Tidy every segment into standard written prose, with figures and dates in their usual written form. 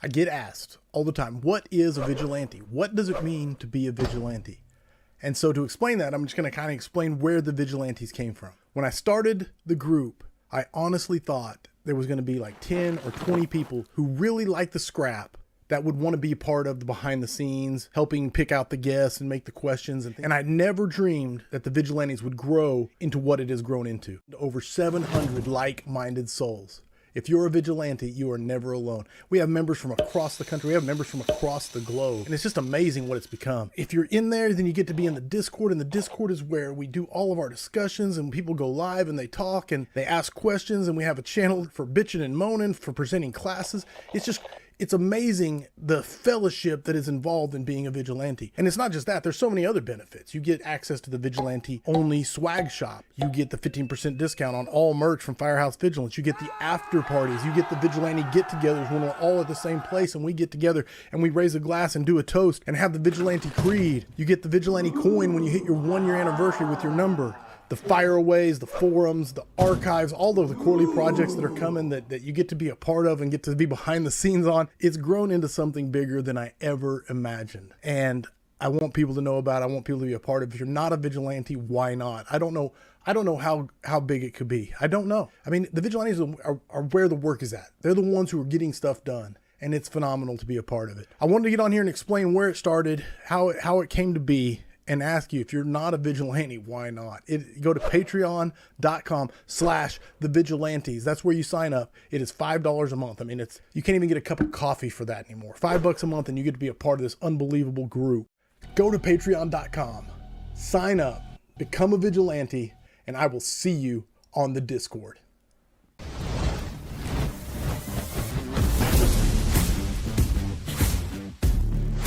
I get asked all the time, what is a vigilante? What does it mean to be a vigilante? And so to explain that, I'm just going to kind of explain where the vigilantes came from. When I started the group, I honestly thought there was going to be like 10 or 20 people who really like the scrap that would want to be a part of the behind the scenes, helping pick out the guests and make the questions. And I never dreamed that the vigilantes would grow into what it has grown into. Over 700 like-minded souls. If you're a vigilante, you are never alone. We have members from across the country. We have members from across the globe. And it's just amazing what it's become. If you're in there, then you get to be in the Discord. And the Discord is where we do all of our discussions and people go live and they talk and they ask questions. And we have a channel for bitching and moaning, for presenting classes. It's amazing the fellowship that is involved in being a vigilante. And it's not just that, there's so many other benefits. You get access to the vigilante only swag shop. You get the 15% discount on all merch from Firehouse Vigilance. You get the after parties. You get the vigilante get-togethers when we're all at the same place and we get together and we raise a glass and do a toast and have the vigilante creed. You get the vigilante coin when you hit your 1-year anniversary with your number. The fireaways, the forums, the archives, all of the quarterly projects that are coming that you get to be a part of and get to be behind the scenes on. It's grown into something bigger than I ever imagined. And I want people to know about it. I want people to be a part of it. If you're not a vigilante, why not? I don't know how big it could be. I don't know. I mean, the vigilantes are where the work is at. They're the ones who are getting stuff done. And it's phenomenal to be a part of it. I wanted to get on here and explain where it started, how it came to be, and ask you, if you're not a vigilante, why not? Go to patreon.com/thevigilantes. That's where you sign up. It is $5 a month. I mean, you can't even get a cup of coffee for that anymore. $5 a month and you get to be a part of this unbelievable group. Go to patreon.com, sign up, become a vigilante, and I will see you on the Discord.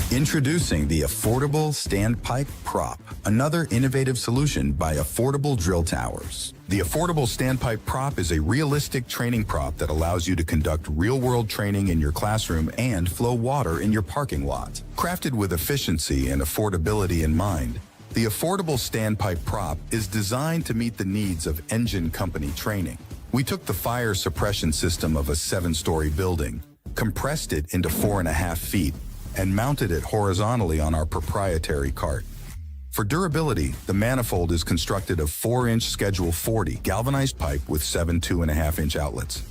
Introducing the Affordable Standpipe Prop, another innovative solution by Affordable Drill Towers. The Affordable Standpipe Prop is a realistic training prop that allows you to conduct real-world training in your classroom and flow water in your parking lot. Crafted with efficiency and affordability in mind, the Affordable Standpipe Prop is designed to meet the needs of engine company training. We took the fire suppression system of a 7-story building, compressed it into 4.5 feet, and mounted it horizontally on our proprietary cart. For durability, the manifold is constructed of 4-inch Schedule 40 galvanized pipe with 7 2.5-inch outlets.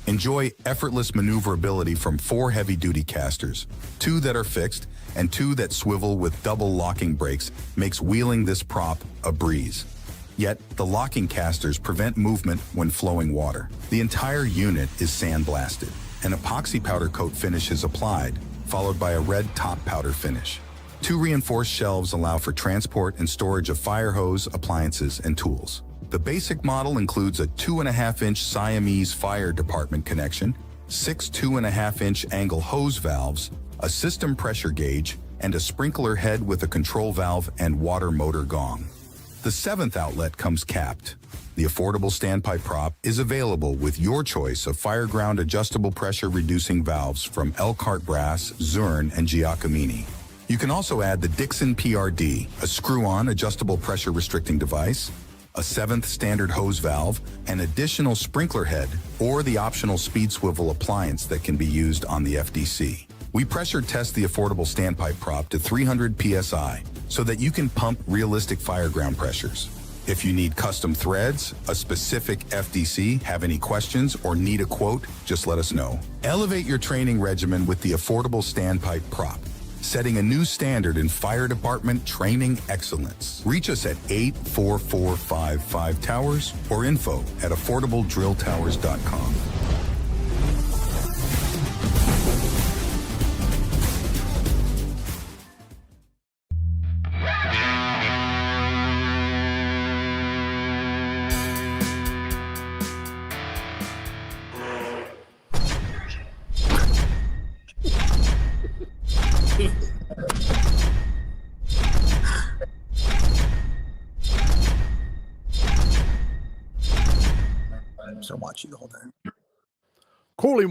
Enjoy effortless maneuverability from 4 heavy-duty casters, 2 that are fixed and 2 that swivel with double locking brakes makes wheeling this prop a breeze. Yet, the locking casters prevent movement when flowing water. The entire unit is sandblasted. An epoxy powder coat finish is applied, followed by a red top powder finish. 2 reinforced shelves allow for transport and storage of fire hose, appliances, and tools. The basic model includes a 2.5-inch Siamese fire department connection, 6 2.5-inch angle hose valves, a system pressure gauge, and a sprinkler head with a control valve and water motor gong. The 7th outlet comes capped. The Affordable Standpipe Prop is available with your choice of Fireground adjustable pressure reducing valves from Elkhart Brass, Zurn, and Giacomini. You can also add the Dixon PRD, a screw-on adjustable pressure restricting device, a 7th standard hose valve, an additional sprinkler head, or the optional speed swivel appliance that can be used on the FDC. We pressure test the Affordable Standpipe Prop to 300 PSI so that you can pump realistic fireground pressures. If you need custom threads, a specific FDC, have any questions, or need a quote, just let us know. Elevate your training regimen with the Affordable Standpipe Prop, setting a new standard in fire department training excellence. Reach us at 84455 Towers or info@affordabledrilltowers.com. So watch you the whole time. Corley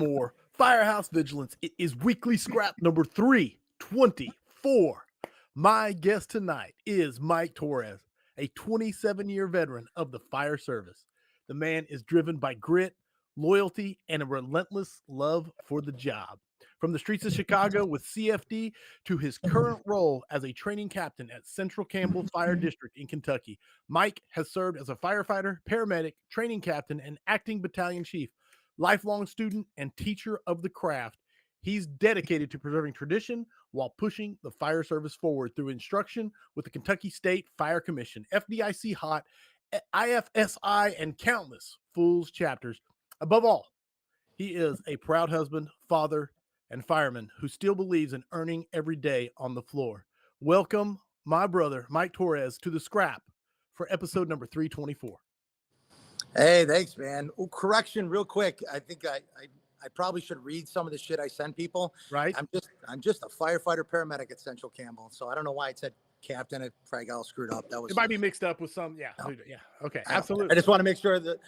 Firehouse Vigilance. It is weekly scrap number 324. My guest tonight is Mike Torres, a 27-year veteran of the fire service. The man is driven by grit, loyalty, and a relentless love for the job. From the streets of Chicago with CFD to his current role as a training captain at Central Campbell Fire District in Kentucky, Mike has served as a firefighter, paramedic, training captain, and acting battalion chief. Lifelong student and teacher of the craft, he's dedicated to preserving tradition while pushing the fire service forward through instruction with the Kentucky State Fire Commission, FDIC HOT, IFSI, and countless Fools chapters. Above all, he is a proud husband, father, and fireman who still believes in earning every day on the floor. Welcome, my brother, Mike Torres, to the Scrap for episode number 324. Hey, thanks, man. Oh, correction, real quick. I think I probably should read some of the shit I send people. Right? I'm just a firefighter paramedic at Central Campbell, so I don't know why it said captain. It probably got all screwed up. That was. It might be mixed up with some. Yeah. No. Yeah. Okay. I Absolutely. just want to make sure that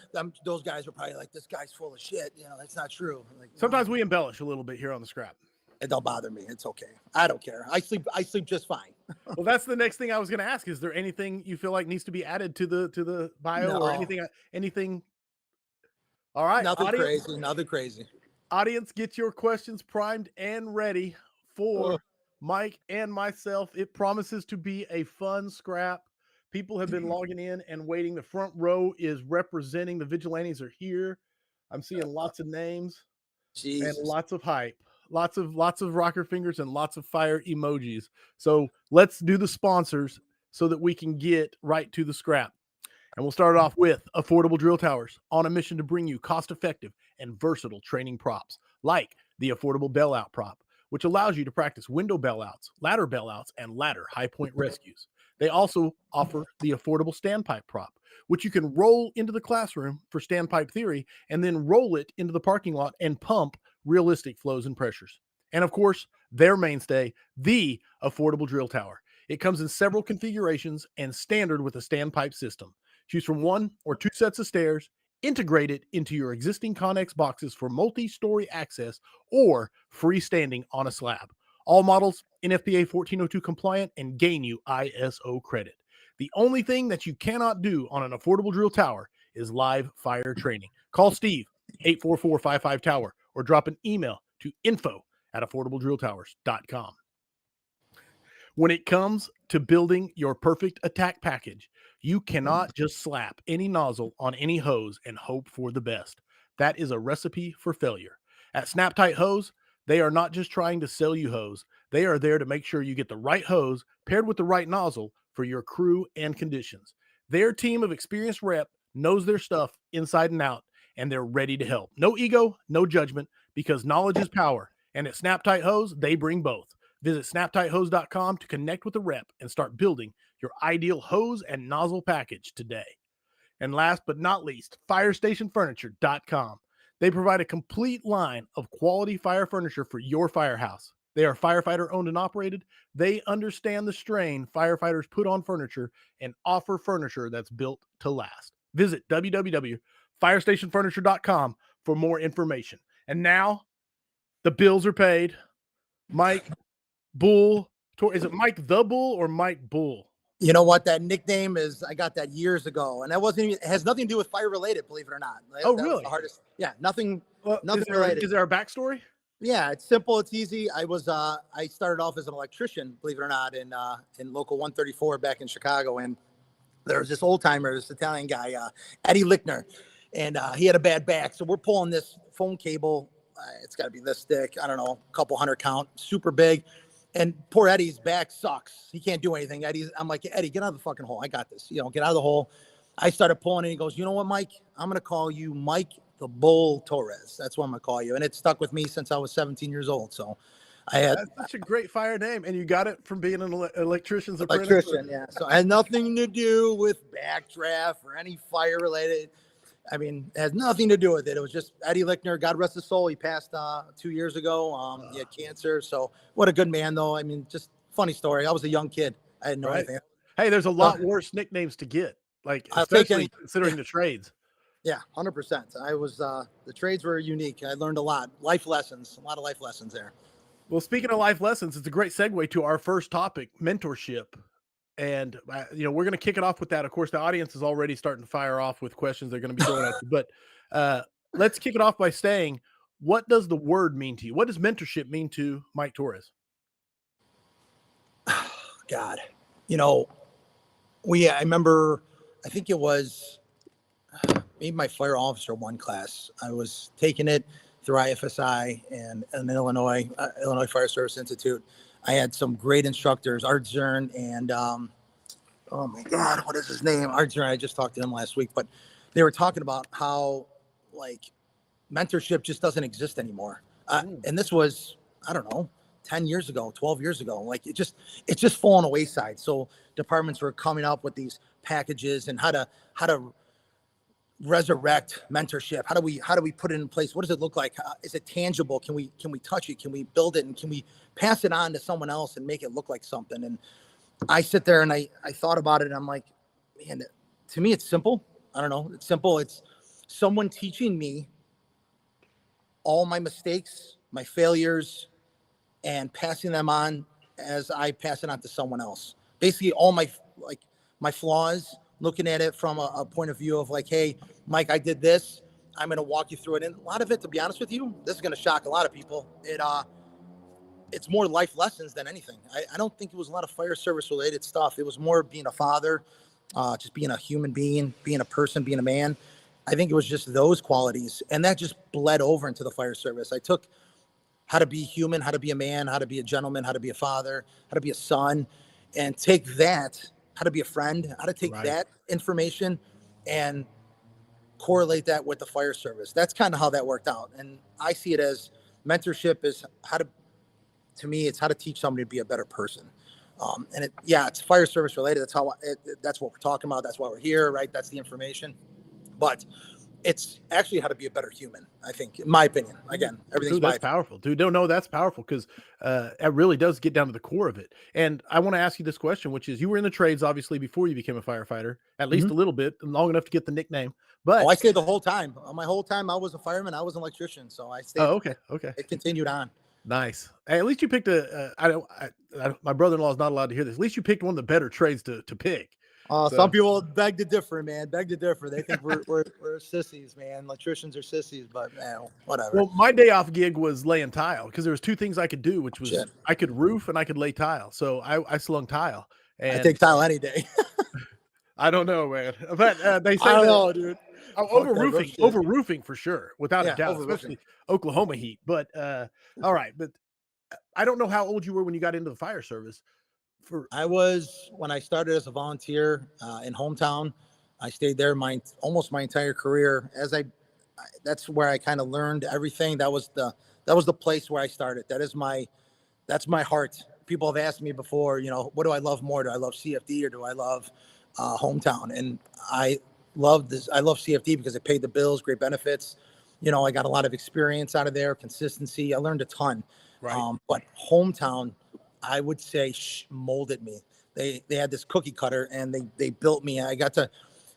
those guys are probably like, this guy's full of shit. You know, that's not true. Like, Sometimes we embellish a little bit here on the Scrap. it don't bother me. It's okay. I don't care. I sleep just fine. Well, that's the next thing I was going to ask. Is there anything you feel like needs to be added to the bio or anything? All right. Nothing crazy. Audience, get your questions primed and ready for Mike and myself. It promises to be a fun Scrap. People have been logging in and waiting. The front row is representing. The vigilantes are here. I'm seeing lots of names Jesus. and lots of hype. Lots of rocker fingers and lots of fire emojis. So let's do the sponsors so that we can get right to the Scrap. And we'll start off with Affordable Drill Towers, on a mission to bring you cost-effective and versatile training props, like the Affordable Bailout Prop, which allows you to practice window bailouts, ladder bailouts, and ladder high-point rescues. They also offer the Affordable Standpipe Prop, which you can roll into the classroom for standpipe theory and then roll it into the parking lot and pump realistic flows and pressures. And of course, their mainstay, the Affordable Drill Tower. It comes in several configurations and standard with a standpipe system. Choose from 1 or 2 sets of stairs, integrate it into your existing Connex boxes for multi-story access or freestanding on a slab. All models NFPA 1402 compliant and gain you ISO credit. The only thing that you cannot do on an Affordable Drill Tower is live fire training. Call Steve, 844-55-TOWER, or drop an email to info@affordabledrilltowers.com. When it comes to building your perfect attack package, you cannot just slap any nozzle on any hose and hope for the best. That is a recipe for failure. At Snap Tight Hose, they are not just trying to sell you hose. They are there to make sure you get the right hose paired with the right nozzle for your crew and conditions. Their team of experienced rep knows their stuff inside and out, and they're ready to help. No ego, no judgment, because knowledge is power. And at Snap Tight Hose, they bring both. Visit snaptighthose.com to connect with a rep and start building your ideal hose and nozzle package today. And last but not least, firestationfurniture.com. They provide a complete line of quality fire furniture for your firehouse. They are firefighter owned and operated. They understand the strain firefighters put on furniture and offer furniture that's built to last. Visit www.firestationfurniture.com for more information. And now the bills are paid. Mike Bull, is it Mike the Bull or Mike Bull? You know what? That nickname is, I got that years ago, and that wasn't even, it has nothing to do with fire related, believe it or not. Oh, that really? was the hardest. Yeah, nothing Related. Is there a backstory? Yeah, it's simple. It's easy. I started off as an electrician, believe it or not, in local 134 back in Chicago. And there was this old timer, this Italian guy, Eddie Lickner, and he had a bad back. So we're pulling this phone cable. It's got to be this thick. I don't know, a couple hundred count, super big. And poor Eddie's back sucks. He can't do anything. I'm like, Eddie, get out of the fucking hole. I got this. You know, get out of the hole. I started pulling and he goes, you know what, Mike? I'm going to call you Mike the Bull Torres. That's what I'm going to call you. And it stuck with me since I was 17 years old. So that's such a great fire name. And you got it from being an electrician's apprentice. Electrician, yeah. So it had nothing to do with backdraft or any fire related. I mean, it has nothing to do with it. It was just Eddie Lickner, God rest his soul. He passed 2 years ago. He had cancer. So what a good man, though. I mean, just funny story. I was a young kid. I had no idea. Hey, there's a lot worse nicknames to get, like especially considering the trades. Yeah, 100%. I was the trades were unique. I learned a lot. Life lessons, a lot of life lessons there. Well, speaking of life lessons, it's a great segue to our first topic, mentorship. And, we're going to kick it off with that. Of course, the audience is already starting to fire off with questions they're going to be throwing at you. But let's kick it off by saying, what does the word mean to you? What does mentorship mean to Mike Torres? God, I remember, I think it was maybe my fire officer one class. I was taking it through IFSI and Illinois Fire Service Institute. I had some great instructors, Art Zern and, oh my God, what is his name? Art Zern. I just talked to him last week, but they were talking about how like mentorship just doesn't exist anymore. And this was, I don't know, 10 years ago, 12 years ago. Like it's just fallen away side. So departments were coming up with these packages and how to resurrect mentorship. How do we put it in place? What does it look like? Is it tangible? Can we touch it? Can we build it? And can we pass it on to someone else and make it look like something? And I sit there and I thought about it and I'm like, man, to me, it's simple. I don't know. It's simple. It's someone teaching me all my mistakes, my failures, and passing them on as I pass it on to someone else. Basically all my flaws, looking at it from a point of view of like, hey, Mike, I did this. I'm going to walk you through it. And a lot of it, to be honest with you, this is going to shock a lot of people. It's more life lessons than anything. I don't think it was a lot of fire service related stuff. It was more being a father, just being a human being, being a person, being a man. I think it was just those qualities. And that just bled over into the fire service. I took how to be human, how to be a man, how to be a gentleman, how to be a father, how to be a son, and take that, how to be a friend, how to take that information and correlate that with the fire service. That's kind of how that worked out. And I see it as mentorship is to me, it's how to teach somebody to be a better person. It's fire service related. That's what we're talking about. That's why we're here, right? That's the information. But it's actually how to be a better human, I think, in my opinion. Again, everything's that's powerful, dude. No, that's powerful because it really does get down to the core of it. And I want to ask you this question, which is, you were in the trades, obviously, before you became a firefighter, at least a little bit, long enough to get the nickname. But I stayed the whole time. My whole time I was a fireman, I was an electrician. So I stayed. Oh, okay. It continued on. Nice. Hey, at least you picked my brother-in-law is not allowed to hear this. At least you picked one of the better trades to pick. Some people beg to differ, man. Beg to differ. They think we're sissies, man. Electricians are sissies, but man, whatever. Well, my day off gig was laying tile because there was two things I could do, which was I could roof and I could lay tile. So I slung tile. And I take tile any day. I don't know, man. But they say I don't know, dude. Over roofing for sure, without a doubt, especially Oklahoma heat. But all right, but I don't know how old you were when you got into the fire service. When I started as a volunteer in hometown, I stayed there almost my entire career. That's where I kind of learned everything. That was the place where I started. That's my heart. People have asked me before, what do I love more? Do I love CFD or do I love hometown? And I love this. I love CFD because it paid the bills, great benefits. I got a lot of experience out of there, consistency. I learned a ton. Right. But hometown, I would say, molded me. They had this cookie cutter and they built me. I got to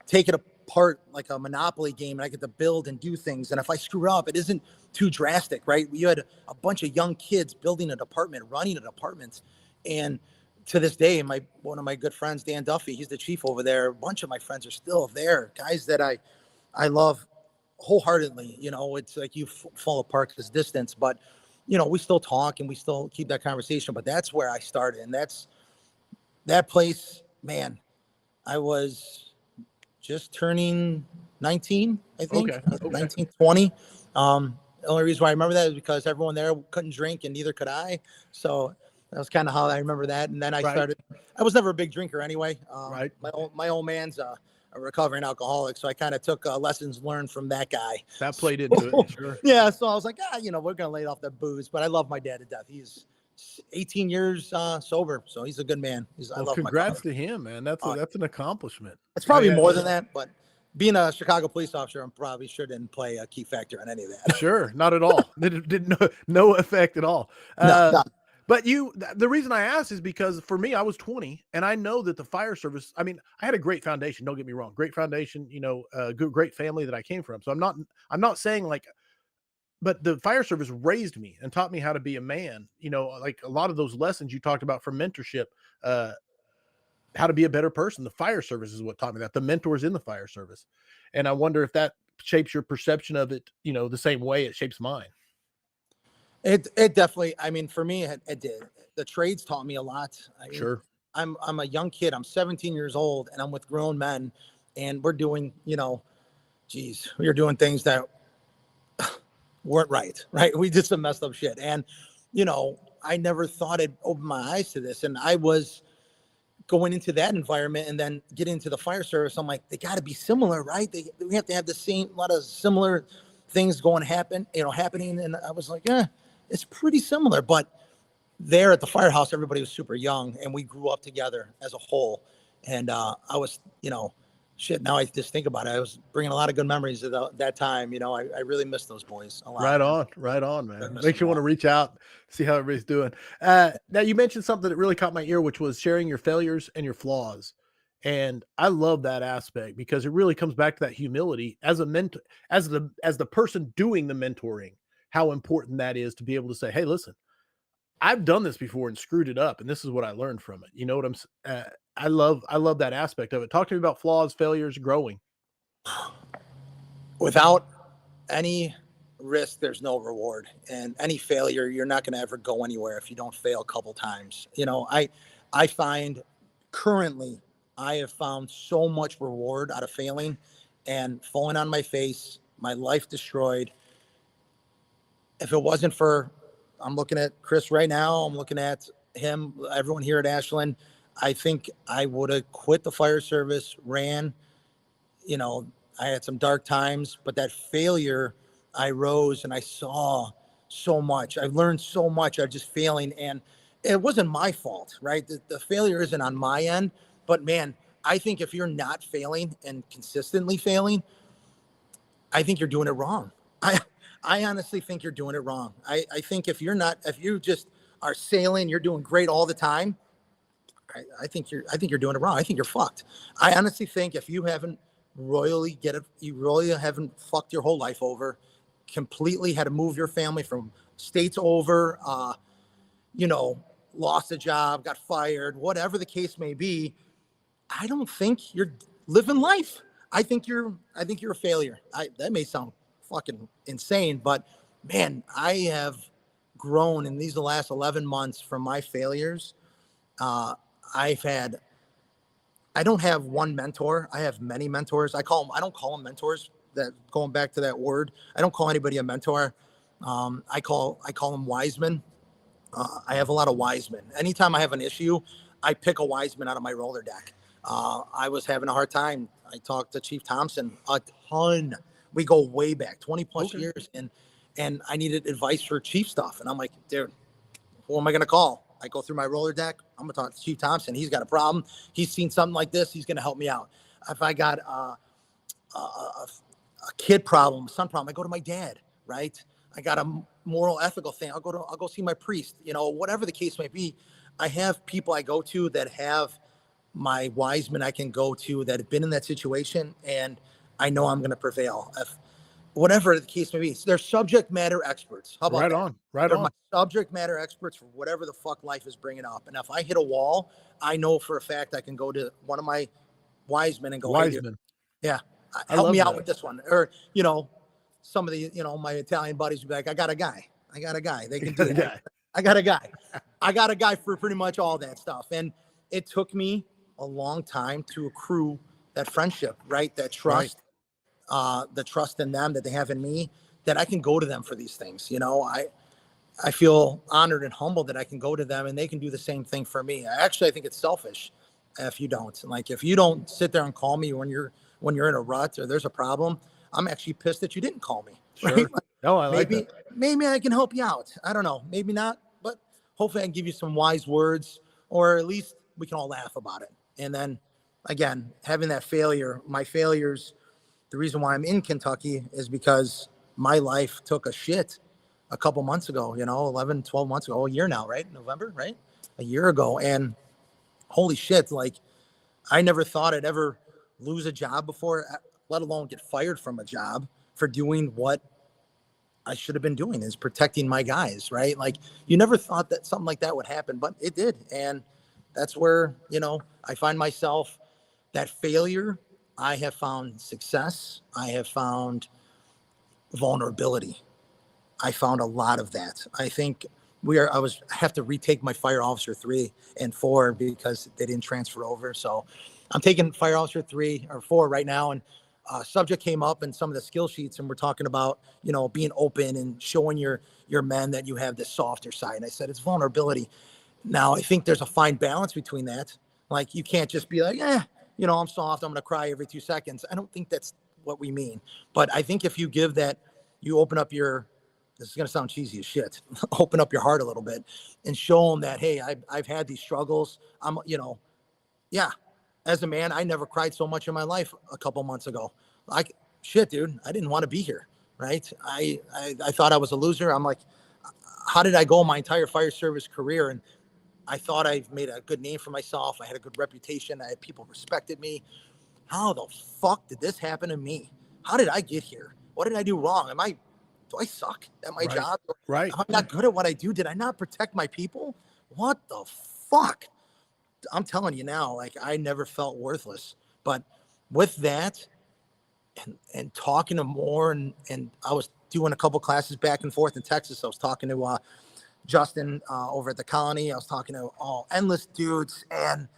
take it apart like a Monopoly game, and I get to build and do things. And if I screw up, it isn't too drastic, right? You had a bunch of young kids building a department, running a department. And to this day, one of my good friends, Dan Duffy, he's the chief over there. A bunch of my friends are still there, guys that I love wholeheartedly. It's like you fall apart because distance, but we still talk and we still keep that conversation. But that's where I started, and that place, man. I was just turning 19, I think. Okay. 19, 20. The only reason why I remember that is because everyone there couldn't drink and neither could I. So that was kind of how I remember that. And then I started. I was never a big drinker anyway. My old man's a recovering alcoholic, so I kind of took lessons learned from that guy. That played into it, sure. Yeah, so I was like, we're gonna lay off that booze. But I love my dad to death. He's 18 years sober, so he's a good man. I love congrats to him, man. That's an accomplishment. It's probably more than that, but being a Chicago police officer, I'm probably sure didn't play a key factor in any of that. Sure, not at all. It did no effect at all. No. But the reason I asked is because for me, I was 20 and I know that the fire service, I had a great foundation. Don't get me wrong. Great foundation, great family that I came from. So I'm not saying but the fire service raised me and taught me how to be a man, like a lot of those lessons you talked about for mentorship, how to be a better person. The fire service is what taught me that. The mentors in the fire service. And I wonder if that shapes your perception of it, the same way it shapes mine. It definitely, I mean, for me, it did. The trades taught me a lot. I mean, Sure. I'm a young kid. I'm 17 years old and I'm with grown men and we're doing, geez, we're doing things that weren't right, right? We did some messed up shit. And, I never thought I'd open my eyes to this. And I was going into that environment and then getting into the fire service. I'm like, they got to be similar, right? We have to have the same, a lot of similar things happening. And I was like, yeah, it's pretty similar. But there at the firehouse, everybody was super young and we grew up together as a whole. And I was, shit, now I just think about it. I was bringing a lot of good memories of that time. I really miss those boys a lot. Right on, man. miss Makes them you a want to lot. reach out, see how everybody's doing. Now you mentioned something that really caught my ear, which was sharing your failures and your flaws. And I love that aspect because it really comes back to that humility as a mentor, as the person doing the mentoring, how important that is to be able to say, hey, listen, I've done this before and screwed it up, and this is what I learned from it. You know what I love that aspect of it. Talk to me about flaws, failures, growing. Without any risk, there's no reward. And any failure, you're not going to ever go anywhere if you don't fail a couple times. I find currently I have found so much reward out of failing and falling on my face, my life destroyed. If it wasn't for, I'm looking at Chris right now, I'm looking at him, everyone here at Ashland, I think I would have quit the fire service, ran. you know, I had some dark times, but that failure, I rose and I saw so much. I learned so much of just failing, and it wasn't my fault, right? The failure isn't on my end, but man, I think if you're not failing and consistently failing, I think you're doing it wrong. I honestly think you're doing it wrong. I think if you just are sailing, you're doing great all the time. I think you're doing it wrong. I think you're fucked. I honestly think if you haven't you royally haven't fucked your whole life over, completely had to move your family from states over, lost a job, got fired, whatever the case may be. I don't think you're living life. I think you're a failure. That may sound fucking insane, but man, I have grown in these the last 11 months from my failures. Uh, I don't have one mentor. I have many mentors. I don't call them mentors. That going back to that word, I don't call anybody a mentor. I call them wise men. I have a lot of wise men. Anytime I have an issue, I pick a wise man out of my roller deck. I was having a hard time. I talked to Chief Thompson a ton. We go way back, 20 plus years, and I needed advice for Chief stuff. And I'm like, dude, who am I going to call? I go through my roller deck. I'm going to talk to Chief Thompson. He's got a problem. He's seen something like this. He's going to help me out. If I got a kid problem, son problem, I go to my dad, right? I got a moral, ethical thing. I'll go see my priest, whatever the case may be. I have people I go to that have my wise men I can go to that have been in that situation, and I know I'm going to prevail. Whatever the case may be, they're subject matter experts. How about that? They're my subject matter experts for whatever the fuck life is bringing up. And if I hit a wall, I know for a fact I can go to one of my wise men and go, hey, dude, yeah, help me out with this one. Or, some of the, my Italian buddies would be like, I got a guy. They can do that. I got a guy for pretty much all that stuff. And it took me a long time to accrue that friendship, right? That trust. Right. The trust in them that they have in me, that I can go to them for these things. I feel honored and humbled that I can go to them and they can do the same thing for me. I think it's selfish if you don't. Like, if you don't sit there and call me when you're in a rut or there's a problem, I'm actually pissed that you didn't call me. Sure. Right? No, I like that. Maybe I can help you out. I don't know. Maybe not, but hopefully I can give you some wise words, or at least we can all laugh about it. And then again, having that my failures, the reason why I'm in Kentucky is because my life took a shit a couple months ago, 11, 12 months ago, a year now, right? November, right? A year ago. And holy shit, like, I never thought I'd ever lose a job before, let alone get fired from a job for doing what I should have been doing, is protecting my guys, right? Like, you never thought that something like that would happen, but it did. And that's where, I find myself, that failure, I have found success. I have found vulnerability. I found a lot of that. I think I have to retake my fire officer 3 and 4 because they didn't transfer over. So I'm taking fire officer 3 or 4 right now. And subject came up in some of the skill sheets, and we're talking about, being open and showing your men that you have this softer side. And I said, it's vulnerability. Now, I think there's a fine balance between that. Like, you can't just be like, I'm soft, I'm going to cry every 2 seconds. I don't think that's what we mean. But I think if you give that, you open up this is going to sound cheesy as shit, open up your heart a little bit and show them that, hey, I've had these struggles. As a man, I never cried so much in my life a couple months ago. Like, shit, dude, I didn't want to be here, right? I thought I was a loser. I'm like, how did I go my entire fire service career? And I thought I made a good name for myself. I had a good reputation. I had people respected me. How the fuck did this happen to me? How did I get here? What did I do wrong? Do I suck at my job? Right. Am I not good at what I do? Did I not protect my people? What the fuck? I'm telling you now, like, I never felt worthless. But with that and talking to more, and I was doing a couple classes back and forth in Texas. I was talking to Justin over at the Colony. I was talking to all endless dudes, and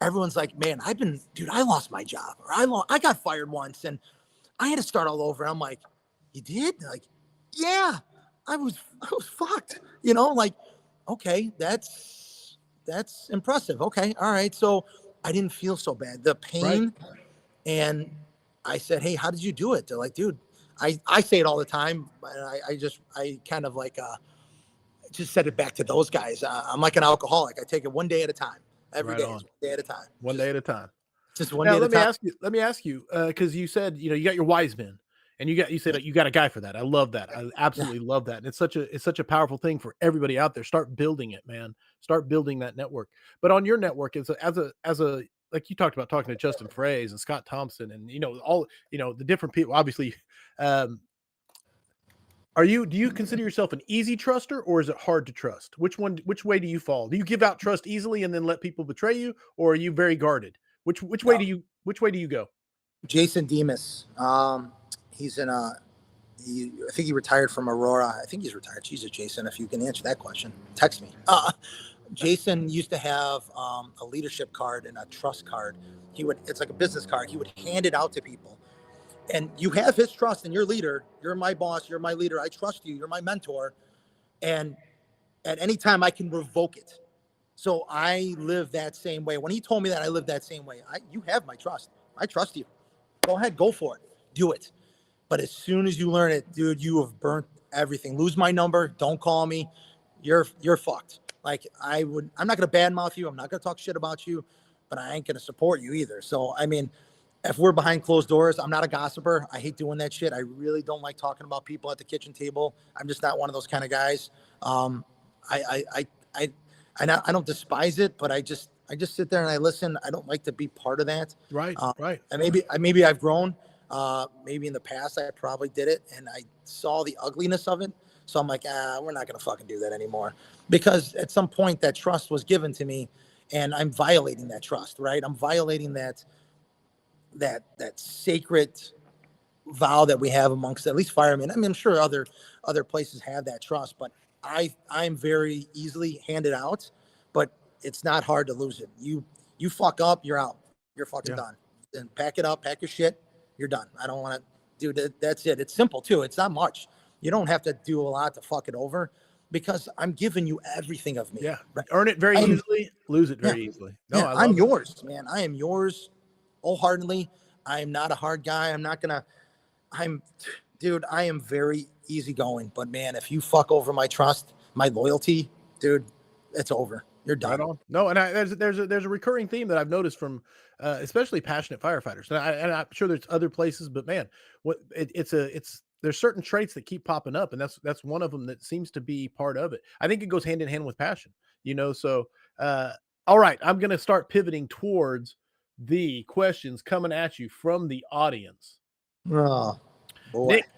everyone's like, man, I lost my job, or I got fired once and I had to start all over. I'm like, you did? Like, yeah, I was fucked, like, okay, that's impressive. Okay. All right. So I didn't feel so bad, the pain. Right. And I said, hey, how did you do it? They're like, dude, I say it all the time. And I kind of like, just said it back to those guys. I'm like an alcoholic. I take it one day at a time. Every day, one day at a time. One day at a time. Just one day at a time. Let me ask you, because you said, you got your wise men, and you said you got a guy for that. I love that. I absolutely love that. And it's such a powerful thing for everybody out there. Start building it, man. Start building that network. But on your network, as a like you talked about, talking to Justin Fraze and Scott Thompson, and all the different people. Obviously, do you consider yourself an easy truster, or is it hard to trust? Which way do you fall? Do you give out trust easily and then let people betray you, or are you very guarded? Which way do you go? Jason Demas. He's in I think he retired from Aurora. I think he's retired. Jesus, Jason, if you can answer that question, text me. Jason used to have a leadership card and a trust card. It's like a business card. He would hand it out to people. And you have his trust, and you're leader. You're my boss. You're my leader. I trust you. You're my mentor. And at any time, I can revoke it. So I live that same way. When he told me that, I live that same way. You have my trust. I trust you. Go ahead. Go for it. Do it. But as soon as you learn it, dude, you have burnt everything. Lose my number. Don't call me. You're fucked. Like, I'm not going to badmouth you. I'm not going to talk shit about you, but I ain't going to support you either. So, I mean, if we're behind closed doors, I'm not a gossiper. I hate doing that shit. I really don't like talking about people at the kitchen table. I'm just not one of those kind of guys. I don't despise it, but I just sit there and I listen. I don't like to be part of that. Right. Right. And maybe I've grown. Maybe in the past I probably did it and I saw the ugliness of it. So I'm like, we're not going to fucking do that anymore, because at some point that trust was given to me and I'm violating that trust, right? I'm violating that sacred vow that we have amongst at least firemen. I mean, I'm sure other places have that trust, but I'm very easily handed out, but it's not hard to lose it. You fuck up, you're out. You're fucking done. Then pack it up, pack your shit. You're done. I don't want to do that. That's it. It's simple too. It's not much. You don't have to do a lot to fuck it over, because I'm giving you everything of me. Yeah. Right? Earn it very easily, lose it very easily. No, yeah, I'm yours, man. I am yours wholeheartedly. I am not a hard guy. Dude, I am very easygoing, but man, if you fuck over my trust, my loyalty, dude, it's over. You're done. Right on. No, and there's a recurring theme that I've noticed from especially passionate firefighters. And I'm sure there's other places, but man, there's certain traits that keep popping up, and that's one of them that seems to be part of it. I think it goes hand in hand with passion, so all right, I'm going to start pivoting towards the questions coming at you from the audience. Oh, boy. Nick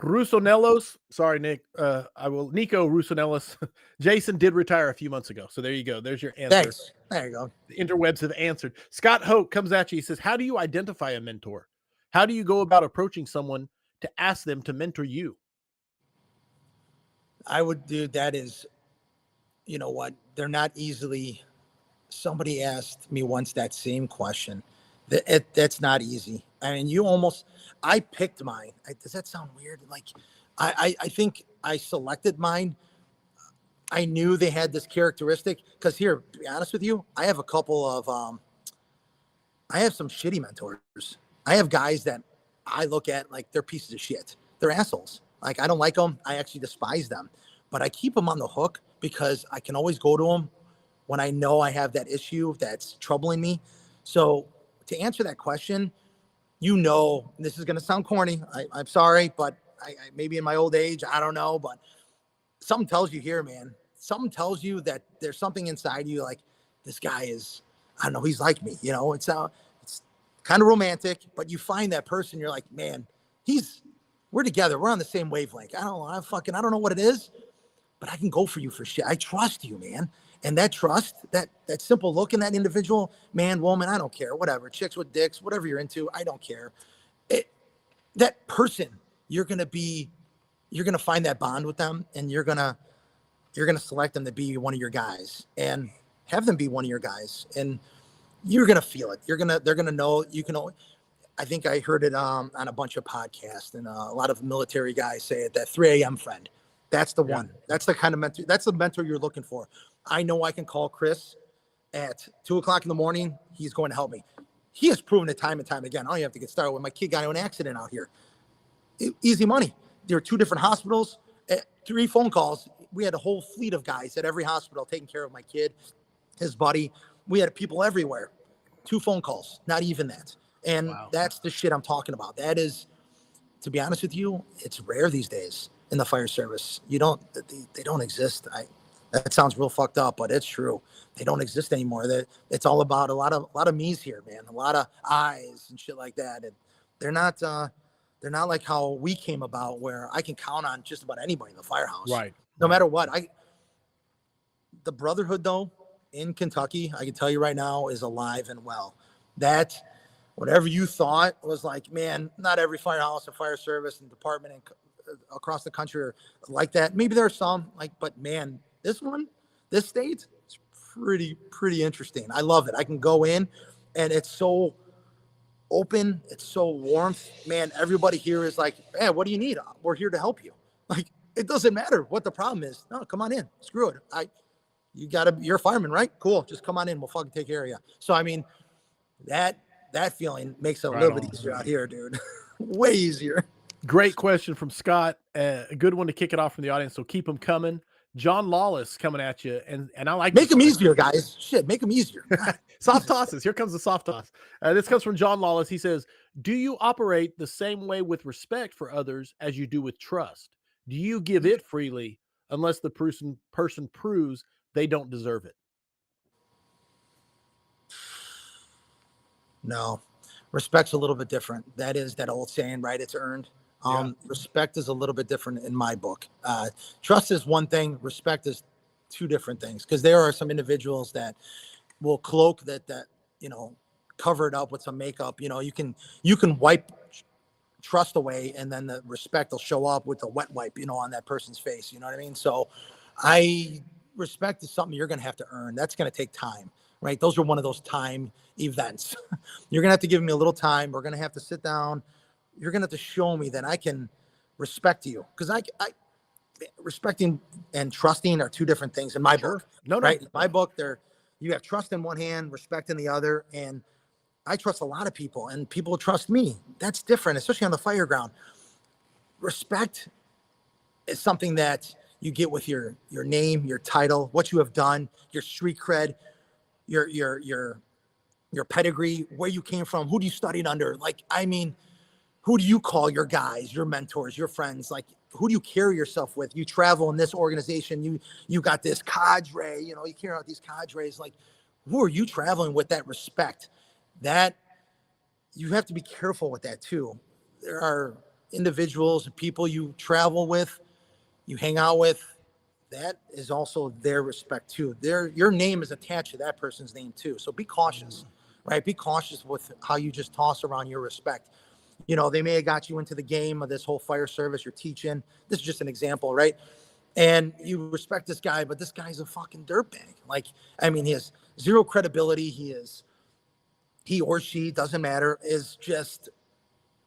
Rusonellos. Sorry, Nick. Nico Rusonellos. Jason did retire a few months ago. So there you go. There's your answer. Thanks. There you go. The interwebs have answered. Scott Hoke comes at you. He says, how do you identify a mentor? How do you go about approaching someone to ask them to mentor you? I would do that is, you know what? They're not easily. Somebody asked me once that same question. That's not easy. I mean, I picked mine. Does that sound weird? Like, I think I selected mine. I knew they had this characteristic because here, to be honest with you, I have a couple of, I have some shitty mentors. I have guys that I look at like they're pieces of shit. They're assholes. Like, I don't like them. I actually despise them, but I keep them on the hook because I can always go to them when I know I have that issue that's troubling me. So to answer that question, this is going to sound corny. I'm sorry, but I maybe in my old age, I don't know, but something tells you here, man. Something tells you that there's something inside you. Like, this guy is, I don't know, he's like me. It's kind of romantic, but you find that person, you're like, man, we're together. We're on the same wavelength. I don't know what it is, but I can go for you for shit. I trust you, man. And that trust, that simple look in that individual, man, woman, I don't care, whatever, chicks with dicks, whatever you're into, I don't care. That person, you're going to find that bond with them, and you're going to select them to be one of your guys and have them be one of your guys. And you're going to feel it. They're going to know. I think I heard it on a bunch of podcasts, and a lot of military guys say it, that 3 a.m. friend. That's the one. That's the kind of mentor. That's the mentor you're looking for. I know I can call Chris at 2:00 in the morning. He's going to help me. He has proven it time and time again. I don't even have to get started with my kid got into an accident out here. Easy money. There were 2 different hospitals, 3 phone calls. We had a whole fleet of guys at every hospital taking care of my kid, his buddy. We had people everywhere. 2 phone calls, not even that. And That's the shit I'm talking about. That is, to be honest with you, it's rare these days in the fire service. They don't exist. That sounds real fucked up, but it's true. They don't exist anymore. It's all about a lot of me's here, man. A lot of I's and shit like that. And they're not like how we came about, where I can count on just about anybody in the firehouse. Right. No matter what. The brotherhood, though, in Kentucky, I can tell you right now, is alive and well. That whatever you thought was like, man, not every firehouse and fire service and department across the country are like that. Maybe there are some, but man, this state, it's pretty interesting. I love it. I can go in, and it's so open. It's so warmth, man. Everybody here is like, hey, what do you need? We're here to help you. Like, it doesn't matter what the problem is. No, come on in. Screw it. You're a fireman, right? Cool. Just come on in. We'll fucking take care of you. So, I mean, that feeling makes it a little bit easier out here, dude. Way easier. Great question from Scott. A good one to kick it off from the audience. So keep them coming. John Lawless coming at you, and I like make them easier, guys. Shit, make them easier. Soft tosses. Here comes the soft toss. This comes from John Lawless. He says, "Do you operate the same way with respect for others as you do with trust? Do you give it freely unless the person proves they don't deserve it?" No, respect's a little bit different. That is that old saying, right? It's earned. Respect is a little bit different in my book. Trust is one thing. Respect is 2 different things, because there are some individuals that will cloak that cover it up with some makeup. You can wipe trust away, and then the respect will show up with the wet wipe, on that person's face. You know what I mean? So respect is something you're going to have to earn. That's going to take time, right? Those are one of those time events. You're going to have to give me a little time. We're going to have to sit down. You're going to have to show me that I can respect you, because I respecting and trusting are 2 different things in my book. No. Right? In my book, you have trust in one hand, respect in the other. And I trust a lot of people, and people trust me. That's different, especially on the fire ground. Respect is something that you get with your name, your title, what you have done, your street cred, your pedigree, where you came from, who do you studied under? Who do you call your guys, your mentors, your friends? Like, who do you carry yourself with? You travel in this organization. You got this cadre, you carry out these cadres. Like, who are you traveling with? That respect, that you have to be careful with that too. There are individuals and people you travel with, you hang out with, that is also their respect too. Your name is attached to that person's name too. So be cautious, right? Be cautious with how you just toss around your respect. They may have got you into the game of this whole fire service. You're teaching. This is just an example, right? and you respect this guy, but this guy's a fucking dirtbag. Like, I mean, he has zero credibility. He or she, doesn't matter, is just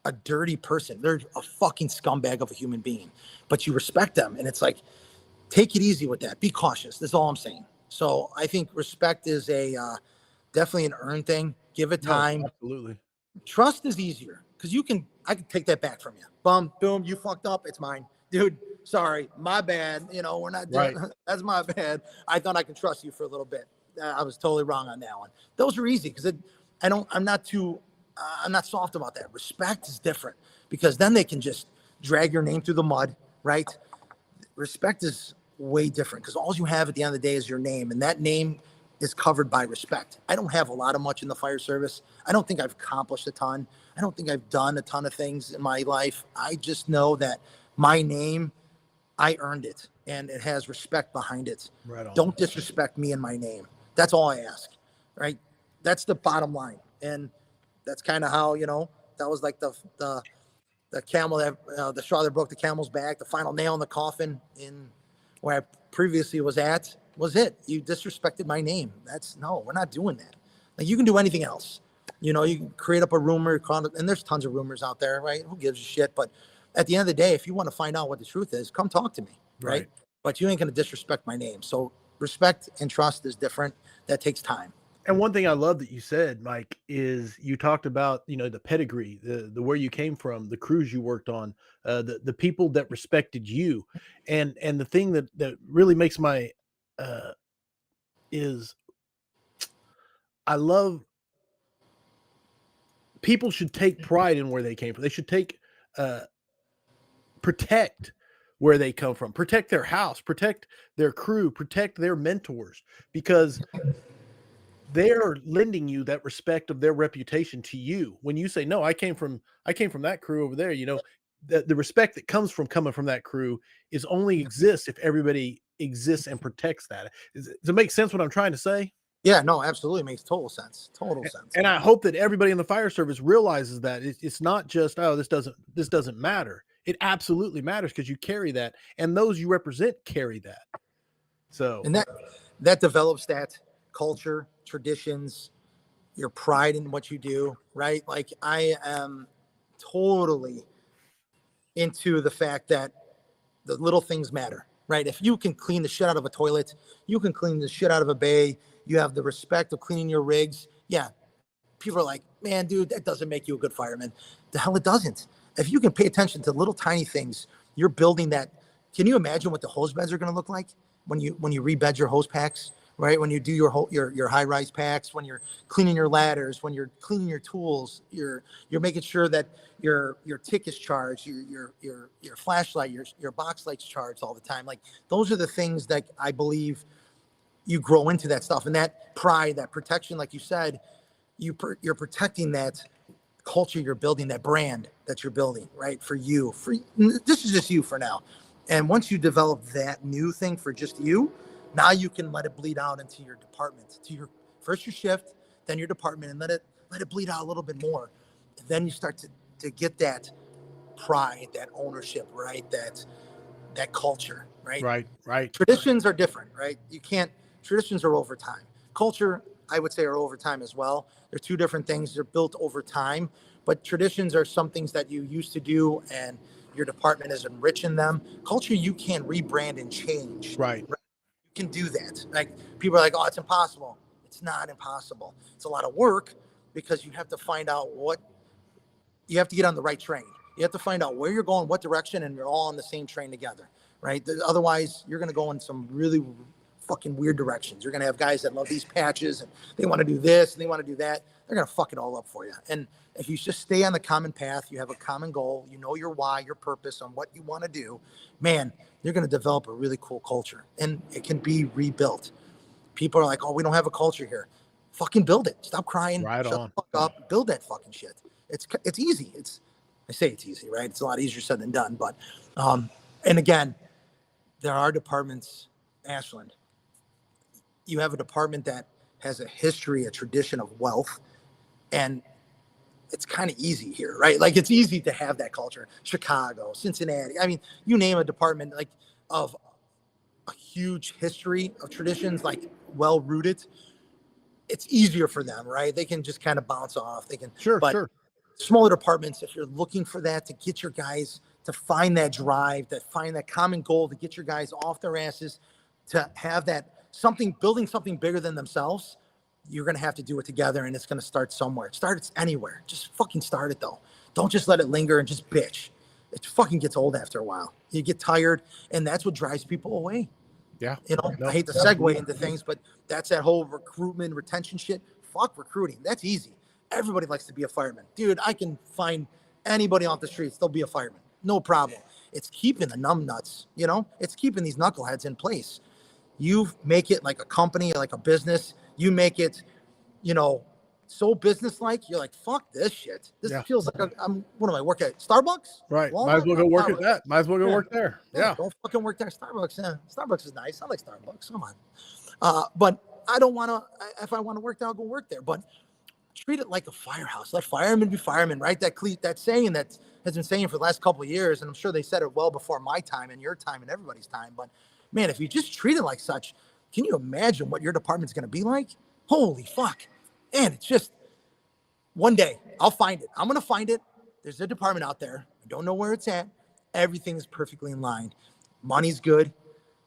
a dirty person. They're a fucking scumbag of a human being, but you respect them. And it's like, take it easy with that. Be cautious. That's all I'm saying. So I think respect is definitely an earned thing. Give it time. No, absolutely. Trust is easier because I can take that back from you. Boom, you fucked up. It's mine. Dude, sorry, my bad. We're not doing that's my bad. I thought I could trust you for a little bit. I was totally wrong on that one. Those are easy because I'm not soft about that. Respect is different because then they can just drag your name through the mud, right? Respect is way different because all you have at the end of the day is your name, and that name is covered by respect. I don't have a lot of much in the fire service. I don't think I've accomplished a ton. I don't think I've done a ton of things in my life. I just know that my name, I earned it, and it has respect behind it. Right on. Don't disrespect me and my name. That's all I ask, right? That's the bottom line. And that's kind of how, that was like the camel that, the straw that broke the camel's back, the final nail in the coffin in where I previously was it. You disrespected my name. No, we're not doing that. Like, you can do anything else. You can create up a rumor, and there's tons of rumors out there, right? Who gives a shit? But at the end of the day, if you want to find out what the truth is, come talk to me, right? But you ain't going to disrespect my name. So respect and trust is different. That takes time. And one thing I love that you said, Mike, is you talked about, the pedigree, the where you came from, the crews you worked on, the people that respected you. And the thing that really makes my is I love people should take pride in where they came from. They should protect where they come from, protect their house, protect their crew, protect their mentors, because they're lending you that respect of their reputation to you. When you say, no, I came from that crew over there, the respect that comes from coming from that crew is only exists if everybody exists and protects that. Does it make sense what I'm trying to say? Yeah, no, absolutely. It makes total sense. And I hope that everybody in the fire service realizes that it's not just, oh, this doesn't matter. It absolutely matters because you carry that, and those you represent carry that. So, and that develops that culture, traditions, your pride in what you do, right? Like, I am totally into the fact that the little things matter, right? If you can clean the shit out of a toilet, you can clean the shit out of a bay, you have the respect of cleaning your rigs. Yeah. People are like, man, dude, that doesn't make you a good fireman. The hell it doesn't. If you can pay attention to little tiny things, you're building that. Can you imagine what the hose beds are going to look like when you rebed your hose packs, right? When you do your high rise packs, when you're cleaning your ladders, when you're cleaning your tools, you're making sure that your tick is charged, your flashlight, your box lights charged all the time. Like, those are the things that I believe you grow into that stuff, and that pride, that protection, like you said, you're protecting that culture you're building, that brand that you're building, right? For this is just you for now. And once you develop that new thing for just you, now you can let it bleed out into your department, to your shift, then your department, and let it bleed out a little bit more. And then you start to get that pride, that ownership, right? That culture, right? Right. Traditions are different, right? Traditions are over time. Culture, I would say, are over time as well. They're two different things. They're built over time, but traditions are some things that you used to do and your department is enriching them. Culture, you can rebrand and change. Right. You can do that. Like, people are like, oh, it's impossible. It's not impossible. It's a lot of work because you have to find out you have to get on the right train. You have to find out where you're going, what direction, and you're all on the same train together, right? Otherwise, you're going to go in some really fucking weird directions. You're going to have guys that love these patches and they want to do this and they want to do that. They're going to fuck it all up for you. And if you just stay on the common path, you have a common goal, you know your why, your purpose on what you want to do, man, you're going to develop a really cool culture, and it can be rebuilt. People are like, oh, we don't have a culture here. Fucking build it. Stop crying. Right Shut on. the fuck up. Build that fucking shit. It's easy. I say it's easy, right? It's a lot easier said than done. But, and again, there are departments, Ashland, you have a department that has a history, a tradition of wealth, and it's kind of easy here, right? Like, it's easy to have that culture. Chicago, Cincinnati. I mean, you name a department like of huge history of traditions, like well rooted, it's easier for them, right? They can just kind of bounce off. They can, Sure, but sure. smaller departments, if you're looking for that, to get your guys to find that drive, to find that common goal, to get your guys off their asses, to have that something, building something bigger than themselves, you're going to have to do it together, and it's going to start somewhere. Start anywhere. Just fucking start it, though. Don't just let it linger and just bitch. It fucking gets old after a while. You get tired, and that's what drives people away. Yeah. You know, No, I hate to segue into things, but that's that whole recruitment, retention shit. Fuck recruiting. That's easy. Everybody likes to be a fireman. Dude, I can find anybody off the streets. They'll be a fireman. No problem. It's keeping the numbnuts, you know? It's keeping these knuckleheads in place. You make it like a company, like a business. You make it, you know, so business-like. You're like, fuck this shit. This feels like what am I working at? Starbucks? Right. Walmart? Might as well go work at Starbucks. that. Might as well go work there. Yeah. Don't fucking work there. Starbucks. Yeah. Starbucks is nice. I like Starbucks. Come on. But I don't want to, if I want to work there, I'll go work there. But treat it like a firehouse. Let firemen be firemen, right? That saying that has been saying for the last couple of years, and I'm sure they said it well before my time and your time and everybody's time. But man, if you just treat it like such, can you imagine what your department's going to be like? Holy fuck. And it's just one day I'll find it. I'm going to find it. There's a department out there. I don't know where it's at. Everything's perfectly in line. Money's good.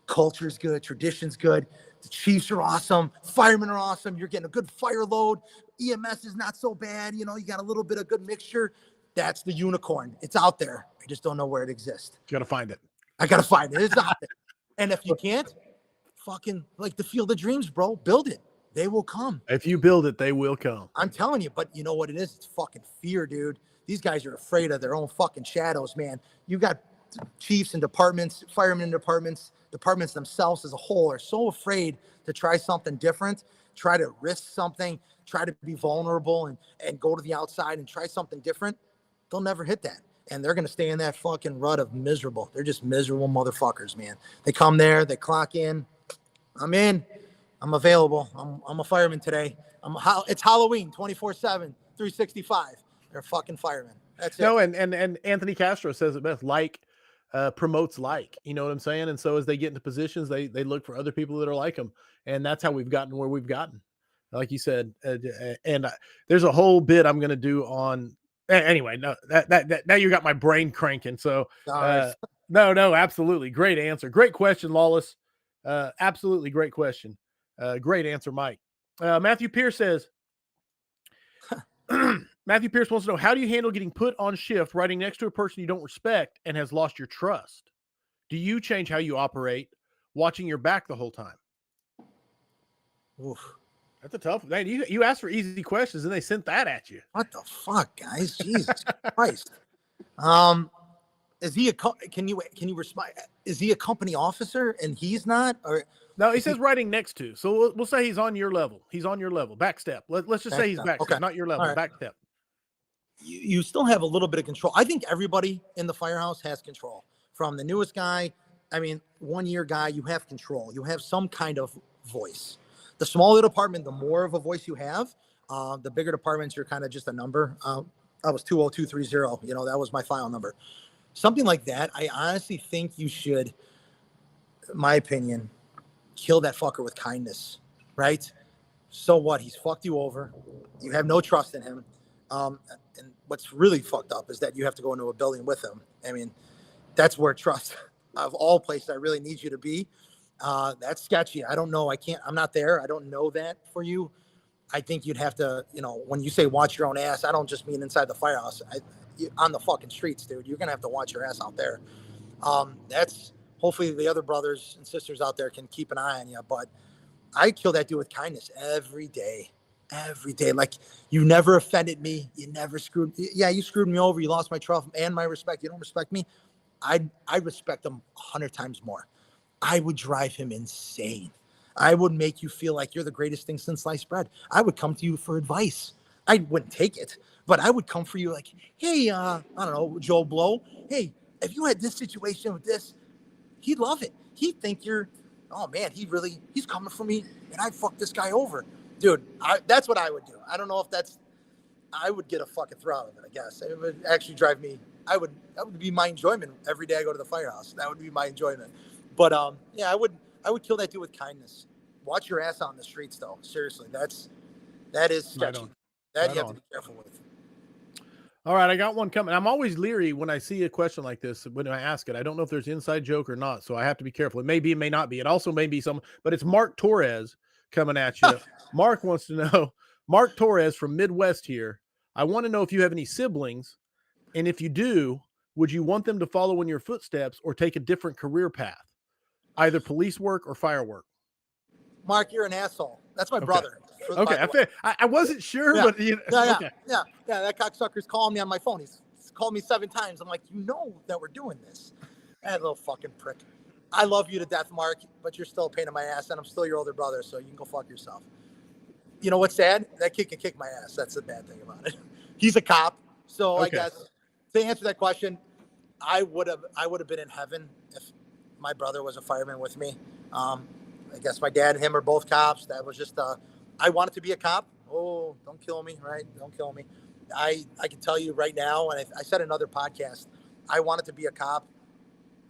Culture's good. Tradition's good. The chiefs are awesome. Firemen are awesome. You're getting a good fire load. EMS is not so bad. You know, you got a little bit of good mixture. That's the unicorn. It's out there. I just don't know where it exists. You got to find it. I got to find it. It's out there. And if you can't, fucking like the Field of Dreams, bro, build it. They will come. If you build it, they will come. I'm telling you, but you know what it is? It's fucking fear, dude. These guys are afraid of their own fucking shadows, man. You got chiefs and departments, firemen departments themselves as a whole are so afraid to try something different, try to risk something, try to be vulnerable and go to the outside and try something different. They'll never hit that. And they're going to stay in that fucking rut of miserable. They're just miserable motherfuckers, man. They come there, they clock in. I'm in. I'm available. I'm a fireman today. It's Halloween, 24/7, 365. They're fucking firemen. That's it. No, and Anthony Castro says it best. Like promotes like. You know what I'm saying? And so as they get into positions, they look for other people that are like them, and that's how we've gotten where we've gotten. Like you said, there's a whole bit I'm going to do on. Anyway, no, that now you got my brain cranking. So no, absolutely great answer, great question, Lawless. Absolutely great question. Great answer, Mike. Matthew Pierce says, Matthew Pierce wants to know, how do you handle getting put on shift riding next to a person you don't respect and has lost your trust? Do you change how you operate, watching your back the whole time? Oof. That's a tough man. You asked for easy questions and they sent that at you. What the fuck, guys? Jesus Christ. Is he can you respond? Is he a company officer and he's not? Or no, he says riding next to. So we'll say he's on your level. He's on your level. Back step. Let's just say he's back step, not your level. Right. Back step. You still have a little bit of control. I think everybody in the firehouse has control. From the newest guy, 1 year guy, you have control. You have some kind of voice. The smaller department, the more of a voice you have. The bigger departments, you're kind of just a number. I was 20230. You know, that was my file number. Something like that. I honestly think you should, in my opinion, kill that fucker with kindness, right? So what? He's fucked you over. You have no trust in him. And what's really fucked up is that you have to go into a building with him. That's where trust of all places I really need you to be. That's sketchy. I don't know. I'm not there. I don't know that for you. I think you'd have to, when you say watch your own ass, I don't just mean inside the firehouse. On the fucking streets, dude. You're going to have to watch your ass out there. That's hopefully the other brothers and sisters out there can keep an eye on you. But I kill that dude with kindness every day. Every day. Like, you never offended me. You never screwed. Yeah, you screwed me over. You lost my trust and my respect. You don't respect me. I respect him 100 times more. I would drive him insane. I would make you feel like you're the greatest thing since sliced bread. I would come to you for advice. I wouldn't take it, but I would come for you like, hey, I don't know, Joe Blow. Hey, if you had this situation with this, he'd love it. He'd think oh man, he's coming for me and I'd fuck this guy over. Dude, that's what I would do. I don't know if I would get a fucking thrill out of it, I guess. It would actually drive me. That would be my enjoyment every day I go to the firehouse. That would be my enjoyment. But yeah, I would kill that dude with kindness. Watch your ass out in the streets, though. Seriously, that is sketchy. That you have to be careful with. All right, I got one coming. I'm always leery when I see a question like this when I ask it. I don't know if there's an inside joke or not, so I have to be careful. It may be, it may not be. It also may be some, but it's Mark Torres coming at you. Mark wants to know, Mark Torres from Midwest here. I want to know if you have any siblings, and if you do, would you want them to follow in your footsteps or take a different career path, either police work or fire work? Mark, you're an asshole. That's my brother. Okay, I wasn't sure, yeah. but yeah. That cocksucker's calling me on my phone. He's called me 7 times. I'm like, you know that we're doing this. That little fucking prick. I love you to death, Mark, but you're still a pain in my ass, and I'm still your older brother, so you can go fuck yourself. You know what's sad? That kid can kick my ass. That's the bad thing about it. He's a cop, so I guess to answer that question, I would have been in heaven if my brother was a fireman with me. I guess my dad and him are both cops. That was just I wanted to be a cop. Oh, don't kill me, right? Don't kill me. I can tell you right now, and I said in another podcast, I wanted to be a cop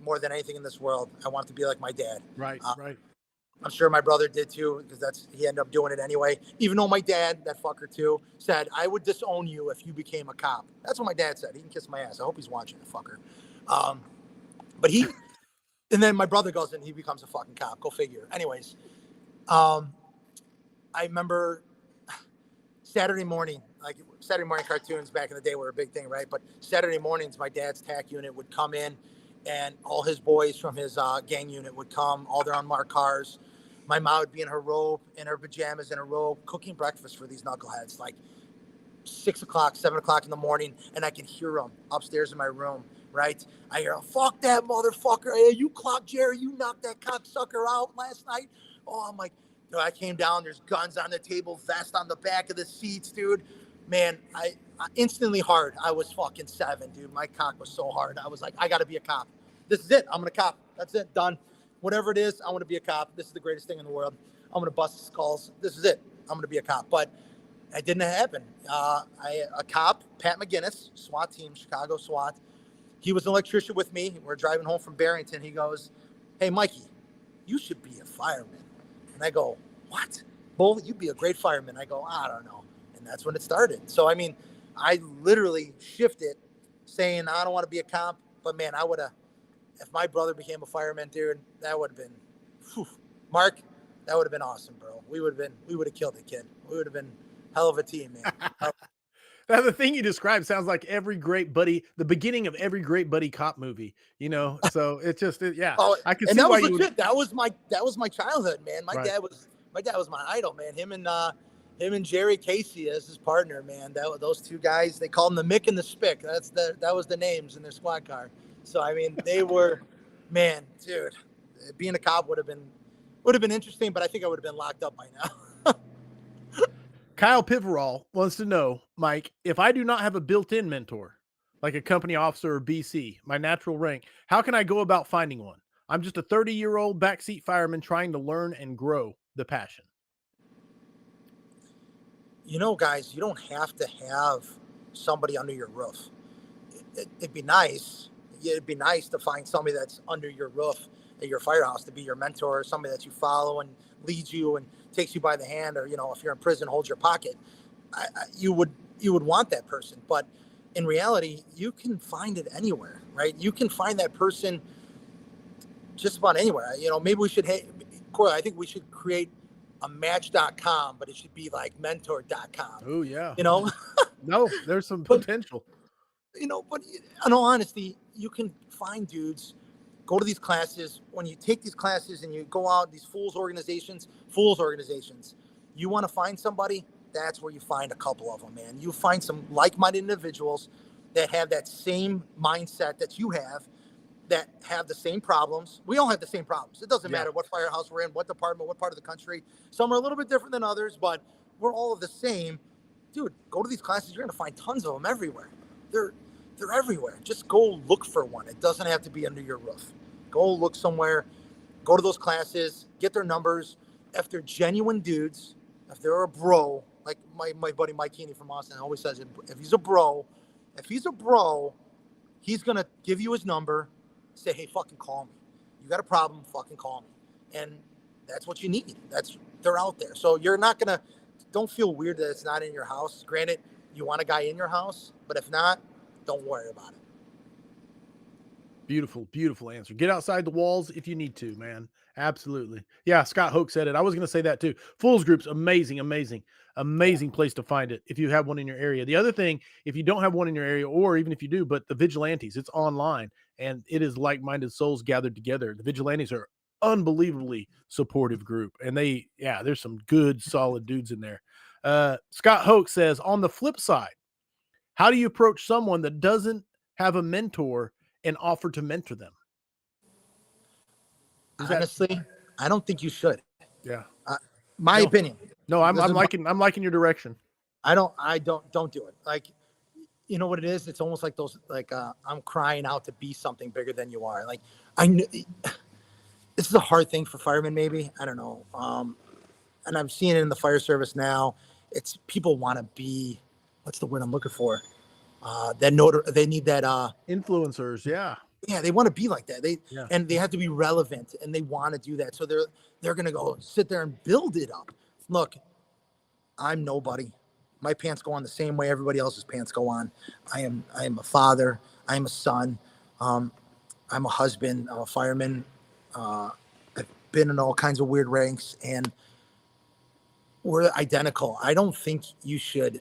more than anything in this world. I wanted to be like my dad. Right, right. I'm sure my brother did too, because he ended up doing it anyway. Even though my dad, that fucker too, said, I would disown you if you became a cop. That's what my dad said. He can kiss my ass. I hope he's watching, the fucker. But and then my brother goes and he becomes a fucking cop. Go figure. Anyways, I remember Saturday morning cartoons back in the day were a big thing, right? But Saturday mornings, my dad's TAC unit would come in, and all his boys from his gang unit would come, all their unmarked cars. My mom would be in her robe, in her pajamas, in her robe, cooking breakfast for these knuckleheads, like 6 o'clock, 7 o'clock in the morning, and I can hear them upstairs in my room, right? I hear, fuck that motherfucker. Hey, you clocked Jerry. You knocked that cocksucker out last night. Oh, I'm like, I came down. There's guns on the table, vest on the back of the seats, dude. Man, I instantly hard. I was fucking 7, dude. My cock was so hard. I was like, I got to be a cop. This is it. I'm going to cop. That's it. Done. Whatever it is, I want to be a cop. This is the greatest thing in the world. I'm going to bust skulls. This is it. I'm going to be a cop. But it didn't happen. A cop, Pat McGinnis, SWAT team, Chicago SWAT. He was an electrician with me. We're driving home from Barrington. He goes, hey, Mikey, you should be a fireman. And I go, what? Bull, you'd be a great fireman. I go, I don't know. And that's when it started. So, I mean, I literally shifted saying, I don't want to be a cop. But, man, I would have, if my brother became a fireman, dude, that would have been, Mark, that would have been awesome, bro. We would have killed the kid. We would have been hell of a team, man. Now, the thing you described sounds like every great buddy, the beginning of every great buddy cop movie, you know? So it's just, yeah. Oh, I can and see that why was you legit. That was my childhood, man. My Right. dad was my idol, man. Him and Jerry Casey as his partner, man. Those two guys, they called them the Mick and the Spick. That was the names in their squad car. So I mean, they were, man, dude. Being a cop would have been interesting, but I think I would have been locked up by now. Kyle Piverall wants to know, Mike, if I do not have a built-in mentor, like a company officer or BC, my natural rank, how can I go about finding one? I'm just a 30-year-old backseat fireman trying to learn and grow the passion. You know, guys, you don't have to have somebody under your roof. It'd be nice. It'd be nice to find somebody that's under your roof at your firehouse to be your mentor, somebody that you follow and leads you and takes you by the hand, or, you know, if you're in prison, holds your pocket. You would want that person. But in reality, you can find it anywhere, right? You can find that person just about anywhere. You know, maybe we should, Corey, I think we should create a match.com, but it should be like mentor.com. Oh, yeah. You know? No, there's some potential. You know, but in all honesty, you can find dudes, go to these classes. When you take these classes and you go out, these fools organizations, you want to find somebody, that's where you find a couple of them, man. You find some like-minded individuals that have that same mindset that you have, that have the same problems. We all have the same problems. It doesn't matter what firehouse we're in, what department, what part of the country. Some are a little bit different than others, but we're all the same. Dude, go to these classes. You're going to find tons of them everywhere. They're everywhere. Just go look for one. It doesn't have to be under your roof. Go look somewhere. Go to those classes. Get their numbers. If they're genuine dudes, if they're a bro, like my buddy Mike Keeney from Austin always says, if he's a bro, he's going to give you his number, say, hey, fucking call me. You got a problem, fucking call me. and that's what you need. They're out there. So don't feel weird that it's not in your house. Granted, you want a guy in your house, but if not, don't worry about it. Beautiful, beautiful answer. Get outside the walls if you need to, man. Absolutely. Yeah, Scott Hoke said it. I was going to say that too. Fools Group's amazing, amazing, amazing place to find it if you have one in your area. The other thing, if you don't have one in your area, or even if you do, but the Vigilantes, it's online and it is like-minded souls gathered together. The Vigilantes are unbelievably supportive group, and there's some good, solid dudes in there. Scott Hoke says, on the flip side, how do you approach someone that doesn't have a mentor and offer to mentor them? Honestly, I don't think you should. Yeah. My opinion. No, I'm liking your direction. I don't do it. Like, you know what it is? It's almost like those, like, I'm crying out to be something bigger than you are. Like, I knew this is a hard thing for firemen, maybe. I don't know. And I'm seeing it in the fire service now. It's people want to be, what's the word I'm looking for? They need that influencers. Yeah. Yeah. They want to be like that. And they have to be relevant, and they want to do that. So they're going to go sit there and build it up. Look, I'm nobody. My pants go on the same way everybody else's pants go on. I am a father. I am a son. I'm a husband. I'm a fireman. I've been in all kinds of weird ranks, and we're identical. I don't think you should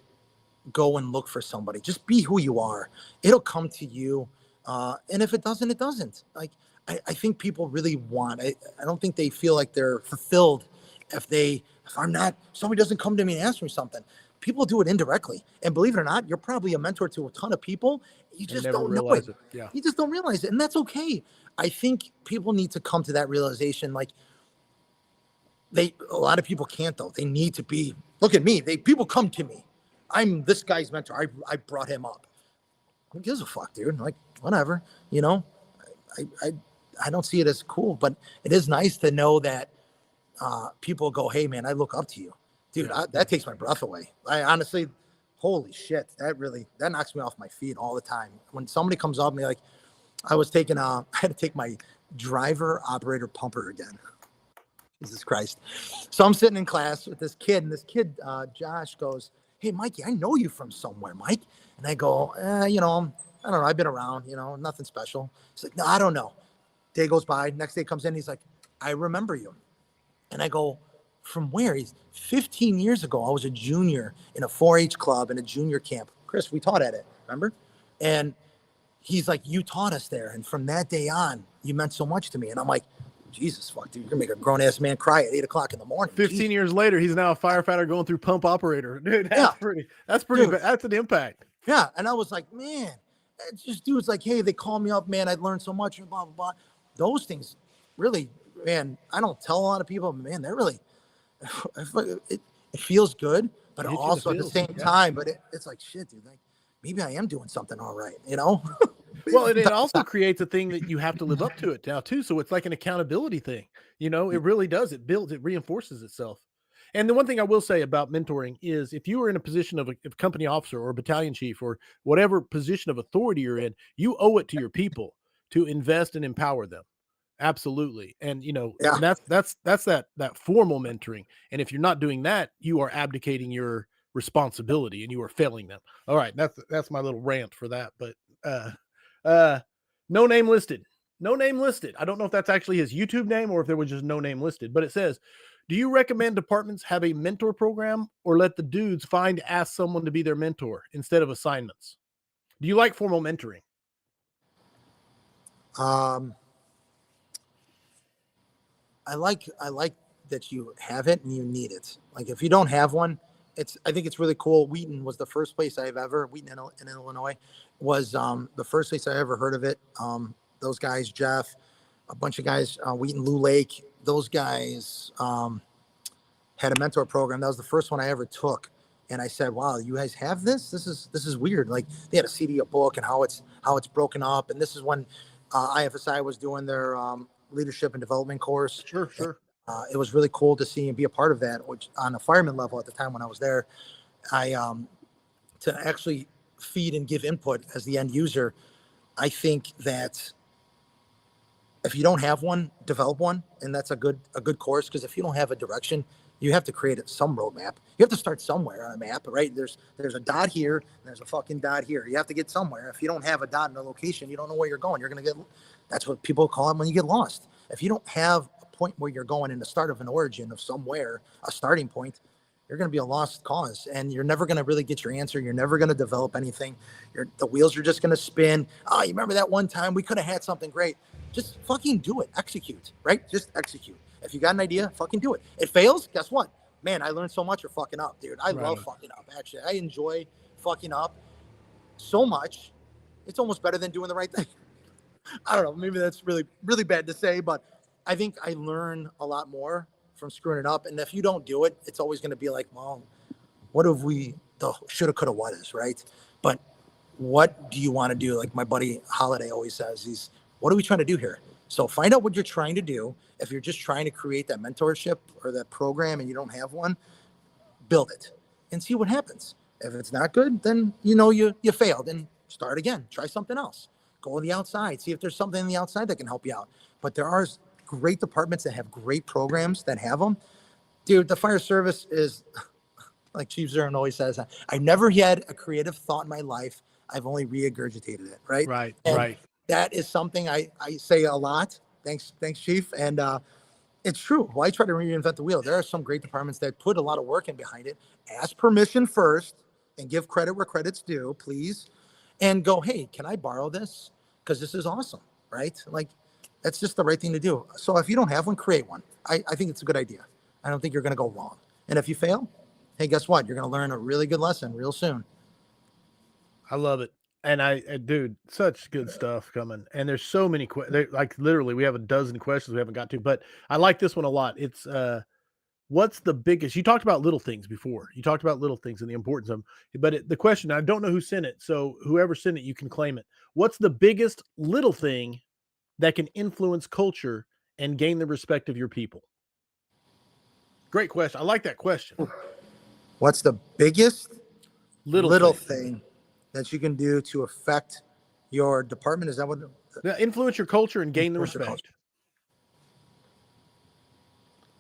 go and look for somebody. Just be who you are. It'll come to you. And if it doesn't, it doesn't. Like, I think people really want, I don't think they feel like they're fulfilled if somebody doesn't come to me and ask me something. People do it indirectly. And believe it or not, you're probably a mentor to a ton of people. You just don't know it. Yeah. You just don't realize it. And that's okay. I think people need to come to that realization. Like, a lot of people can't, though. They need to be, look at me. People come to me. I'm this guy's mentor. I brought him up. Who gives a fuck, dude? Like, whatever, you know. I don't see it as cool, but it is nice to know that people go, hey man, I look up to you, dude. That takes my breath away. I honestly, holy shit, that knocks me off my feet all the time. When somebody comes up to me, like, I had to take my driver operator pumper again. Jesus Christ. So I'm sitting in class with this kid, and this kid, Josh, goes, hey, Mikey, I know you from somewhere, Mike. And I go, I don't know. I've been around, nothing special. He's like, no, I don't know. Day goes by. Next day comes in. He's like, I remember you. And I go, from where? He's 15 years ago. I was a junior in a 4-H club in a junior camp. Chris, we taught at it, remember? And he's like, you taught us there. And from that day on, you meant so much to me. And I'm like, Jesus, fuck, dude, you're going to make a grown-ass man cry at 8 o'clock in the morning. 15 years later, he's now a firefighter going through pump operator. Dude, that's pretty dude, bad. That's an impact. Yeah, and I was like, man, it's just dudes like, hey, they call me up, man, I learned so much, and blah, blah, blah. Those things really, man, I don't tell a lot of people, but man, they're really, it feels good, but also at the same time, but it's like, shit, dude, like, maybe I am doing something all right, Well, it also creates a thing that you have to live up to it now too. So it's like an accountability thing, it really does. It reinforces itself. And the one thing I will say about mentoring is if you are in a position of a company officer or a battalion chief or whatever position of authority you're in, you owe it to your people to invest and empower them. Absolutely. And, and that's that formal mentoring. And if you're not doing that, you are abdicating your responsibility and you are failing them. All right. That's my little rant for that. But, no name listed. I don't know if that's actually his YouTube name or if there was just no name listed, but it says, do you recommend departments have a mentor program or let the dudes ask someone to be their mentor instead of assignments? Do you like formal mentoring? I like that you have it and you need it. Like, if you don't have one, I think it's really cool. Wheaton was the first place Wheaton in Illinois was the first place I ever heard of it. Those guys, Jeff, a bunch of guys, Wheaton, Lou Lake, those guys had a mentor program. That was the first one I ever took. And I said, wow, you guys have this? This is weird. Like, they had a CD, a book, and how it's broken up. And this is when IFSI was doing their leadership and development course. Sure. It was really cool to see and be a part of that, which on a fireman level at the time when I was there, to actually feed and give input as the end user. I think that If you don't have one, develop one, and that's a good course. Because if you don't have a direction, you have to create some roadmap. You have to start somewhere on a map, right? There's a dot here, and there's a fucking dot here. You have to get somewhere. If you don't have a dot in a location, you don't know where you're going. You're gonna get. That's what people call it when you get lost. If you don't have a point where you're going in the start of an origin of somewhere, a starting point, you're going to be a lost cause, and you're never going to really get your answer. You're never going to develop anything. The wheels are just going to spin. Oh, you remember that one time we could have had something great? Just fucking do it. Execute, right? Just execute. If you got an idea, fucking do it. It fails, guess what? Man, I learned so much for fucking up, dude. I love fucking up, actually. I enjoy fucking up so much. It's almost better than doing the right thing. I don't know. Maybe that's really, really bad to say, but I think I learn a lot more from screwing it up. And if you don't do it, it's always going to be like, well, what have we, the shoulda, coulda, wouldas, right? But what do you want to do? Like my buddy Holiday always says, what are we trying to do here? So find out what you're trying to do. If you're just trying to create that mentorship or that program and you don't have one, build it and see what happens. If it's not good, then you failed, and start again. Try something else. Go on the outside. See if there's something on the outside that can help you out. But there are great departments that have great programs that have them. Dude, the fire service is, like Chief Zern always says, I've never had a creative thought in my life. I've only regurgitated it, right? Right. That is something I say a lot. Thanks, Chief. And it's true. Why try to reinvent the wheel? There are some great departments that put a lot of work in behind it. Ask permission first and give credit where credit's due, please. And go, hey, can I borrow this? Because this is awesome, right? Like, that's just the right thing to do. So if you don't have one, create one. I think it's a good idea. I don't think you're going to go wrong. And if you fail, hey, guess what? You're going to learn a really good lesson real soon. I love it. And dude, such good stuff coming. And there's so many, like literally we have a dozen questions we haven't got to, but I like this one a lot. It's, what's the biggest, you talked about little things before. You talked about little things and the importance of them, but the question, I don't know who sent it. So whoever sent it, you can claim it. What's the biggest little thing that can influence culture and gain the respect of your people? Great question. I like that question. What's the biggest little thing thing that you can do to affect your department? Is that what? Influence your culture and gain the respect.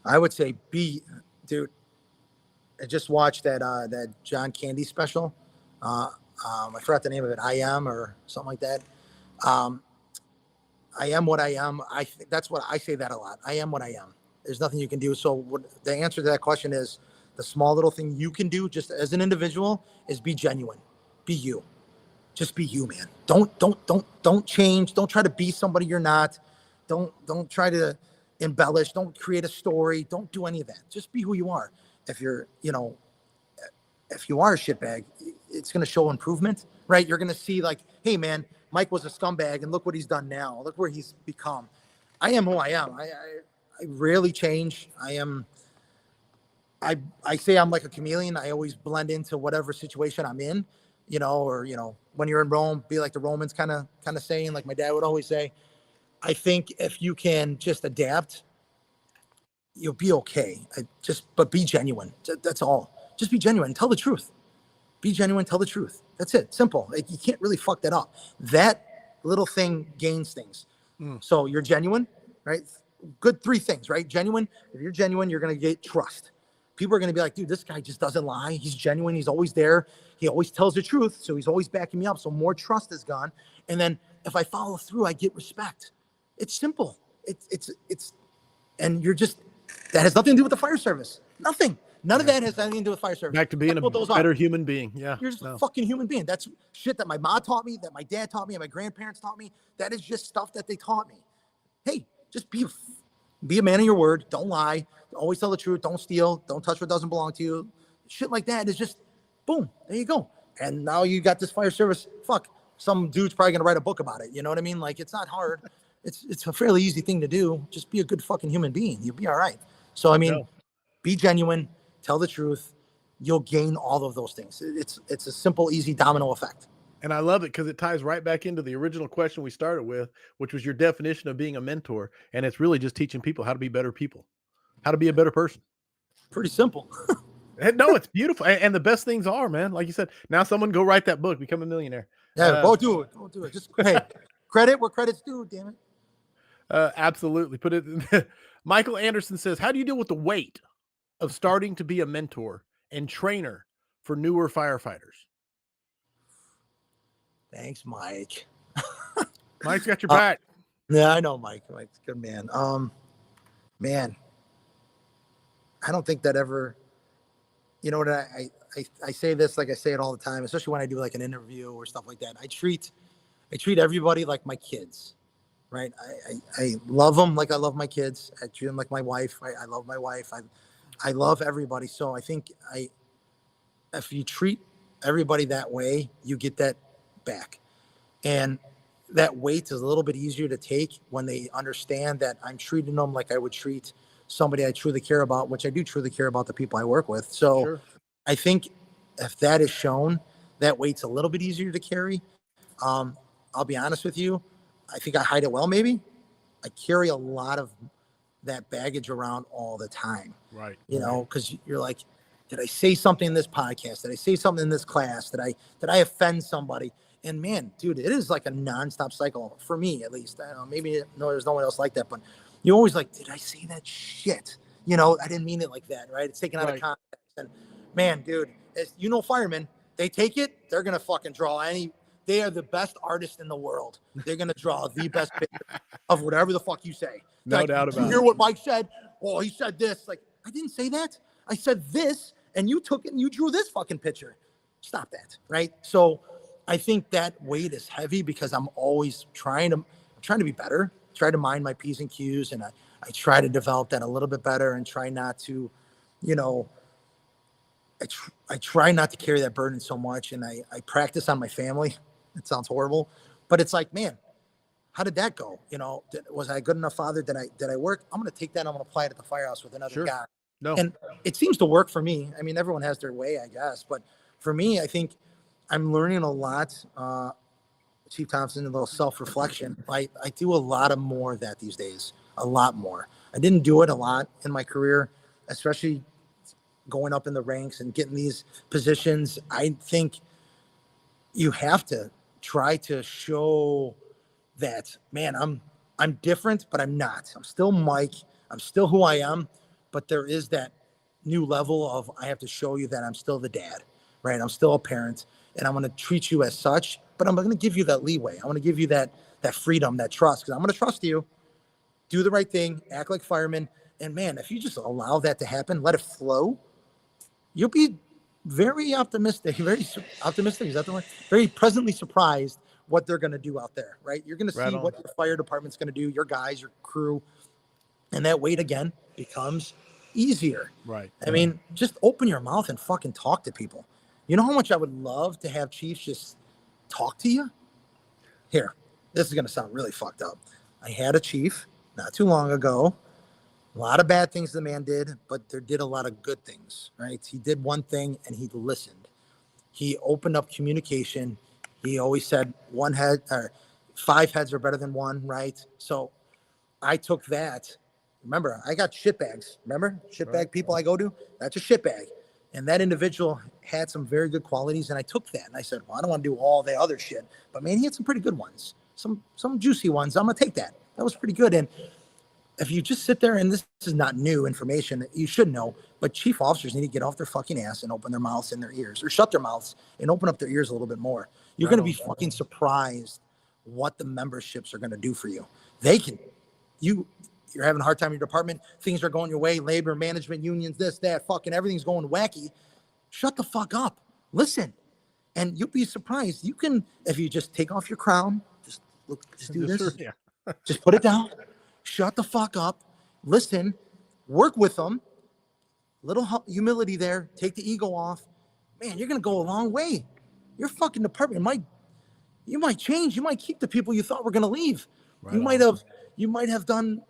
I would say dude, I just watched that John Candy special. I forgot the name of it. I Am or something like that. I am what I am. That's what I say that a lot. I am what I am. There's nothing you can do. So the answer to that question is the small little thing you can do just as an individual is be genuine. Be you. Just be you, man. Don't change. Don't try to be somebody you're not. Don't try to embellish. Don't create a story. Don't do any of that. Just be who you are. If you're, if you are a shitbag, it's going to show improvement, right? You're going to see like, hey man, Mike was a scumbag and look what he's done now. Look where he's become. I am who I am. I rarely change. I say I'm like a chameleon. I always blend into whatever situation I'm in, or, when you're in Rome, be like the Romans kind of saying, like my dad would always say. I think if you can just adapt, you'll be okay. But be genuine. That's all. Just be genuine. Tell the truth. Be genuine. Tell the truth. That's it. Simple. You can't really fuck that up. That little thing gains things. So you're genuine, right? Good 3 things, right? Genuine. If you're genuine, you're going to get trust. People are going to be like, dude, this guy just doesn't lie. He's genuine. He's always there. He always tells the truth. So he's always backing me up. So more trust is gone. And then if I follow through, I get respect. It's simple. It's and you're just, that has nothing to do with the fire service. Nothing. None of that has anything to do with fire service. Back to being a better human being. Yeah. You're just a fucking human being. That's shit that my mom taught me, that my dad taught me, and my grandparents taught me. That is just stuff that they taught me. Hey, just be a man of your word. Don't lie. Always tell the truth. Don't steal. Don't touch what doesn't belong to you. Shit like that is just, boom, there you go. And now you got this fire service. Fuck, some dude's probably going to write a book about it. You know what I mean? Like, it's not hard. It's a fairly easy thing to do. Just be a good fucking human being. You'll be all right. So, I mean, be genuine, tell the truth. You'll gain all of those things. It's a simple, easy domino effect. And I love it because it ties right back into the original question we started with, which was your definition of being a mentor. And it's really just teaching people how to be better people, how to be a better person. Pretty simple. No, it's beautiful. And the best things are, man, like you said, now someone go write that book, become a millionaire. Yeah, go do it. Go do it. Just, hey, credit where credit's due, damn it. Absolutely. Put it. Michael Anderson says, "How do you deal with the weight of starting to be a mentor and trainer for newer firefighters?" Thanks, Mike. Mike's got your Uh, back. yeah, I know, Mike. Mike's a good man. Man, I don't think that ever. You know what? I say this like I say it all the time, especially when I do like an interview or stuff like that. I treat everybody like my kids, right? I love them like I love my kids. I treat them like my wife. I love my wife. I love everybody. So I think if you treat everybody that way, you get that back. And that weight is a little bit easier to take when they understand that I'm treating them like I would treat somebody I truly care about, which I do truly care about the people I work with. So Sure. I think if that is shown, that weight's a little bit easier to carry. I'll be honest with you. I think I hide it well, maybe. I carry a lot of that baggage around all the time, Right. because you're like, did I say something in this podcast? Did I say something in this class? Did I offend somebody? And man, dude, it is like a nonstop cycle for me, at least. I don't know, maybe no, there's no one else like that, but you always like, did I say that shit? I didn't mean it like that, right? It's taken out of Right. context. And man, dude, as firemen, they take it, they're gonna fucking draw any. They are the best artists in the world. They're gonna draw the best picture of whatever the fuck you say. No doubt Did you about hear it. what Mike said? Oh, he said this. Like, I didn't say that. I said this, and you took it and you drew this fucking picture. Stop that, right? So I think that weight is heavy because I'm always trying to be better, try to mind my P's and Q's, and I try to develop that a little bit better and try not to, you know, I try not to carry that burden so much, and I practice on my family. It sounds horrible, but it's like, man, how did that go? Was I a good enough father? Did I work? I'm going to take that. I'm going to apply it at the firehouse with another Sure. guy. No. And it seems to work for me. I mean, everyone has their way, I guess, but for me, I think I'm learning a lot. Chief Thompson, a little self-reflection. I do a lot of more of that these days, a lot more. I didn't do it a lot in my career, especially going up in the ranks and getting these positions. I think you have to try to show that, man, I'm different, but I'm not. I'm still Mike. I'm still who I am, but there is that new level of I have to show you that I'm still the dad, right? I'm still a parent, and I'm going to treat you as such, but I'm going to give you that leeway. I'm going to give you that freedom, that trust, because I'm going to trust you. Do the right thing, act like firemen, and man, if you just allow that to happen, let it flow, you'll be very optimistic. Very optimistic. Is that the word? Very pleasantly surprised what they're going to do out there, right? You're going to Right see on. what your fire department's going to do, your guys, your crew, and that weight again becomes easier. Right. I mean, just open your mouth and fucking talk to people. You know how much I would love to have chiefs just talk to you? Here, this is going to sound really fucked up. I had a chief not too long ago. A lot of bad things the man did, but there did a lot of good things, right? He did one thing and he listened. He opened up communication. He always said one head or 5 heads are better than one, right? So I took that. Remember, I got shit bags. Remember, shit bag people I go to? That's a shit bag. And that individual had some very good qualities, and I took that and I said, well, I don't want to do all the other shit, but man, he had some pretty good ones, some juicy ones. I'm gonna take that. That was pretty good. And if you just sit there, and this is not new information, you should know, but chief officers need to get off their fucking ass and open their mouths and their ears, or shut their mouths and open up their ears a little bit more. You're going to be fucking surprised what the memberships are going to do for you. You're having a hard time in your department. Things are going your way. Labor, management, unions, this, that, fucking everything's going wacky. Shut the fuck up. Listen. And you'll be surprised. You can, if you just take off your crown, just do this. Yeah. Just put it down. Shut the fuck up. Listen. Work with them. Little humility there. Take the ego off. Man, you're going to go a long way. Your fucking department you might change. You might keep the people you thought were going to leave. Right You might have done,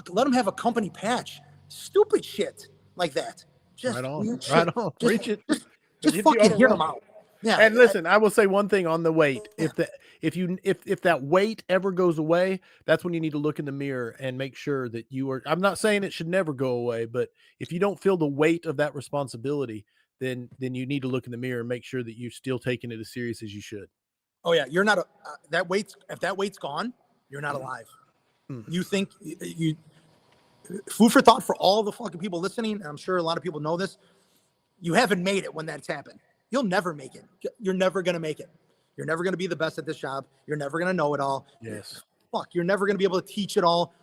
let them have a company patch. Stupid shit like that. Just Right on. weird shit. Right on. Preach it. Just Get you fucking on hear the them out. Yeah. And listen, I will say one thing on the weight. Yeah. If that weight ever goes away, that's when you need to look in the mirror and make sure that you are. I'm not saying it should never go away, but if you don't feel the weight of that responsibility, then you need to look in the mirror and make sure that you're still taking it as serious as you should. Oh yeah, you're not if that weight's gone, you're not alive. Mm. You think you food for thought for all the fucking people listening. And I'm sure a lot of people know this. You haven't made it when that's happened. You'll never make it. You're never going to make it. You're never going to be the best at this job. You're never going to know it all. Yes. Fuck, you're never going to be able to teach it all.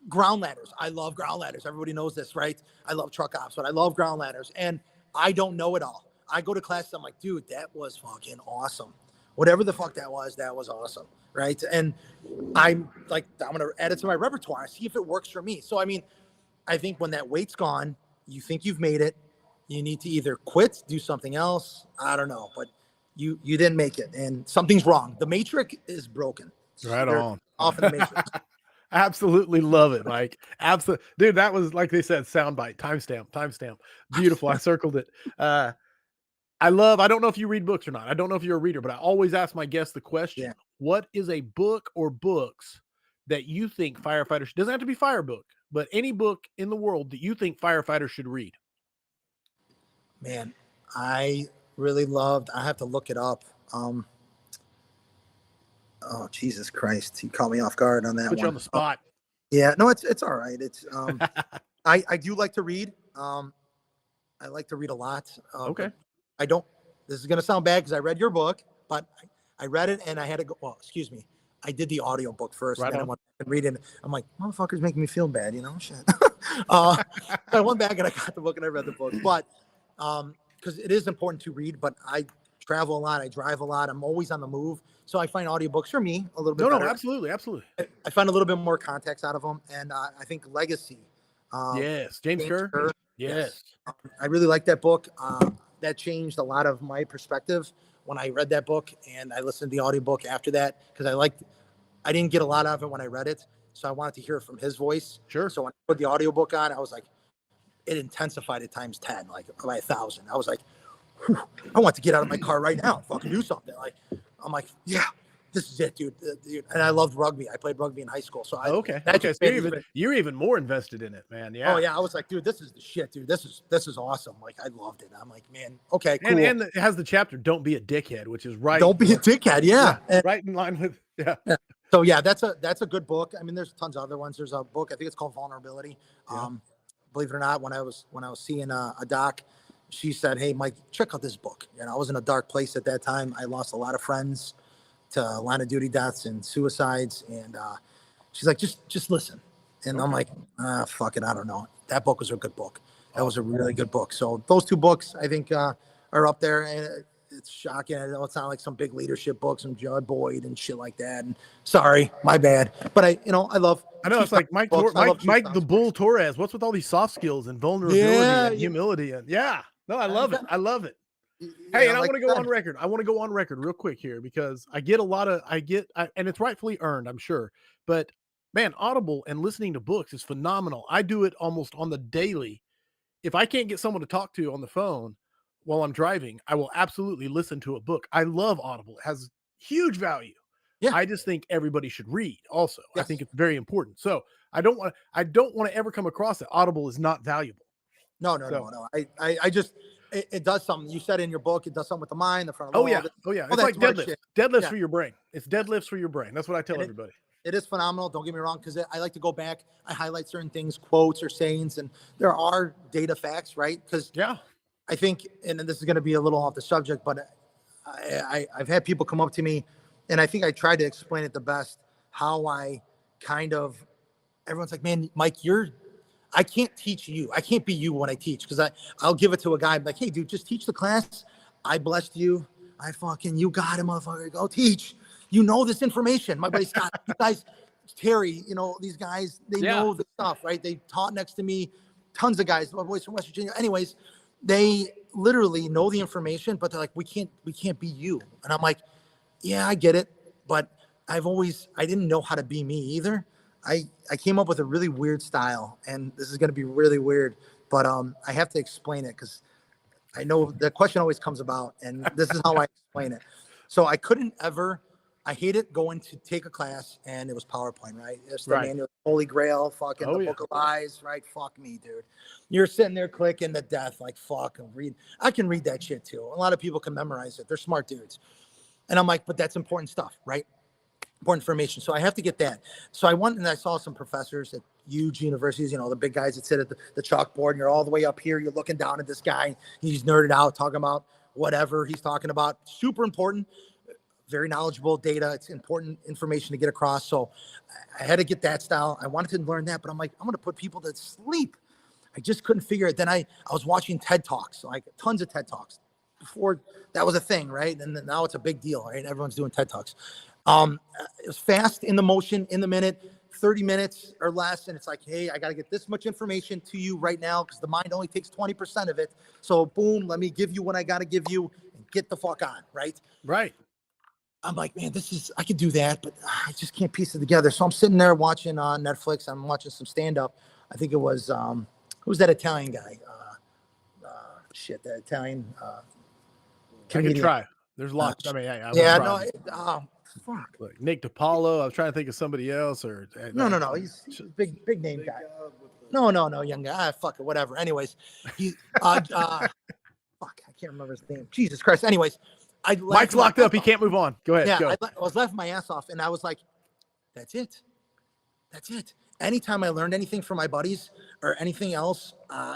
Ground ladders. I love ground ladders. Everybody knows this, right? I love truck ops, but I love ground ladders. And I don't know it all. I go to class, I'm like, dude, that was fucking awesome. Whatever the fuck that was awesome, right? And I'm like, I'm going to add it to my repertoire, see if it works for me. So, I mean, I think when that weight's gone, you think you've made it, you need to either quit, do something else. I don't know, but you didn't make it and something's wrong. The matrix is broken. Right They're on. off in the matrix. Absolutely love it, Mike. Absolutely. Dude, that was, like they said, soundbite, timestamp. Beautiful. I circled it. I don't know if you read books or not. I don't know if you're a reader, but I always ask my guests the question, what is a book or books that you think firefighters, doesn't have to be fire book, but any book in the world that you think firefighters should read? Man, I really loved, I have to look it up. Oh, Jesus Christ. He caught me off guard on that Put one. you on the spot. Yeah, no, it's all right. It's, I do like to read. I like to read a lot. Okay. I don't, this is going to sound bad because I read your book, but I read it and I had to go, well, excuse me. I did the audio book first Right and then on. I went and read it. I'm like, motherfuckers making me feel bad, you know, shit. So I went back and I got the book and I read the book, but, cause it is important to read, but I travel a lot. I drive a lot. I'm always on the move. So I find audiobooks for me a little bit better. No, absolutely. I find a little bit more context out of them. And I think Legacy. Yes. James Kerr. Yes. I really like that book. That changed a lot of my perspective when I read that book and I listened to the audiobook after that because I didn't get a lot of it when I read it. So I wanted to hear it from his voice. Sure. So when I put the audiobook on, I was like, it intensified it times 10, like by 1,000. I was like, whew, I want to get out of my car right now and fucking do something. Like, I'm like, yeah, this is it, dude. And I loved rugby. I played rugby in high school. So Okay. So you're even more invested in it, man. Yeah. Oh yeah. I was like, dude, this is the shit, dude. This is awesome. Like, I loved it. I'm like, man, okay, cool. And it has the chapter, Don't Be a Dickhead, which is right. Don't be a dickhead. Yeah. Right in line with, yeah. So yeah, that's a good book. I mean, there's tons of other ones. There's a book, I think it's called Vulnerability. Yeah. Believe it or not, when I was seeing a doc, she said, hey, Mike, check out this book. You know, I was in a dark place at that time. I lost a lot of friends to line of duty deaths and suicides. And she's like, just listen. And I'm like, fuck it. I don't know. That book was a good book. That was a really good book. So those two books, I think, are up there. And it's shocking. I know it's not like some big leadership books from Judd Boyd and shit like that. And sorry, my bad. But I know it's like Mike the Bull Torres. What's with all these soft skills and vulnerability and humility? And no, I love it. I love it. Hey, and I want to go on record. I want to go on record real quick here because I get a lot of, and it's rightfully earned, I'm sure. But man, Audible and listening to books is phenomenal. I do it almost on the daily. If I can't get someone to talk to on the phone while I'm driving, I will absolutely listen to a book. I love Audible. It has huge value. Yeah. I just think everybody should read also. Yes. I think it's very important. So I don't want to ever come across that Audible is not valuable. No. I just, it does something. You said in your book, it does something with the mind, the front of the wall. Oh yeah. It's like deadlifts for your brain. It's deadlifts for your brain. That's what I tell everybody. It is phenomenal. Don't get me wrong. Cause I like to go back. I highlight certain things, quotes or sayings, and there are data facts, right? Cause I think, and this is going to be a little off the subject, but I've had people come up to me and I think I tried to explain it the best, how I everyone's like, man, Mike, I can't teach you. I can't be you when I teach. Cause I'll give it to a guy. I'm like, hey dude, just teach the class. I blessed you. You got it, motherfucker. Go teach. You know this information. My buddy Scott, you guys, Terry, these guys, they know the stuff, right? They taught next to me, tons of guys, my boys from West Virginia. Anyways, they literally know the information, but they're like, we can't be you. And I'm like, yeah, I get it. But I didn't know how to be me either. I came up with a really weird style, and this is going to be really weird, but I have to explain it because I know the question always comes about, and this is how I explain it. So I hated going to take a class and it was PowerPoint, right? It's the manual, Holy Grail, fucking the Book of Lies, right? Fuck me, dude. You're sitting there clicking to death, like fuck and read. I can read that shit too. A lot of people can memorize it. They're smart dudes. And I'm like, but that's important stuff, right? important information. So I have to get that. So I went and I saw some professors at huge universities, you know, the big guys that sit at the chalkboard, and you're all the way up here. You're looking down at this guy. He's nerded out, talking about whatever he's talking about. Super important, very knowledgeable data. It's important information to get across. So I had to get that style. I wanted to learn that, but I'm like, I'm going to put people to sleep. I just couldn't figure it. Then I was watching TED Talks, like tons of TED Talks before that was a thing, right? And then now it's a big deal, right? Everyone's doing TED Talks. It was fast, in the motion, in the minute, 30 minutes or less. And it's like, hey, I got to get this much information to you right now because the mind only takes 20% of it. So boom, let me give you what I got to give you and get the fuck on, right? Right. I'm like, man, I could do that, but I just can't piece it together. So I'm sitting there watching on Netflix. I'm watching some stand-up. I think it was, who's that Italian guy? That Italian I could try. There's lots. I mean, I yeah, no, fuck. Look, Nick DiPaolo. I was trying to think of somebody else, or no. He's a big name guy. No, young guy. Fuck it, whatever. Anyways, he fuck, I can't remember his name. Jesus Christ. Anyways, Mike's locked up. He can't move on. Go ahead. Yeah, go. I was laughing my ass off, and I was like, that's it. Anytime I learned anything from my buddies or anything else,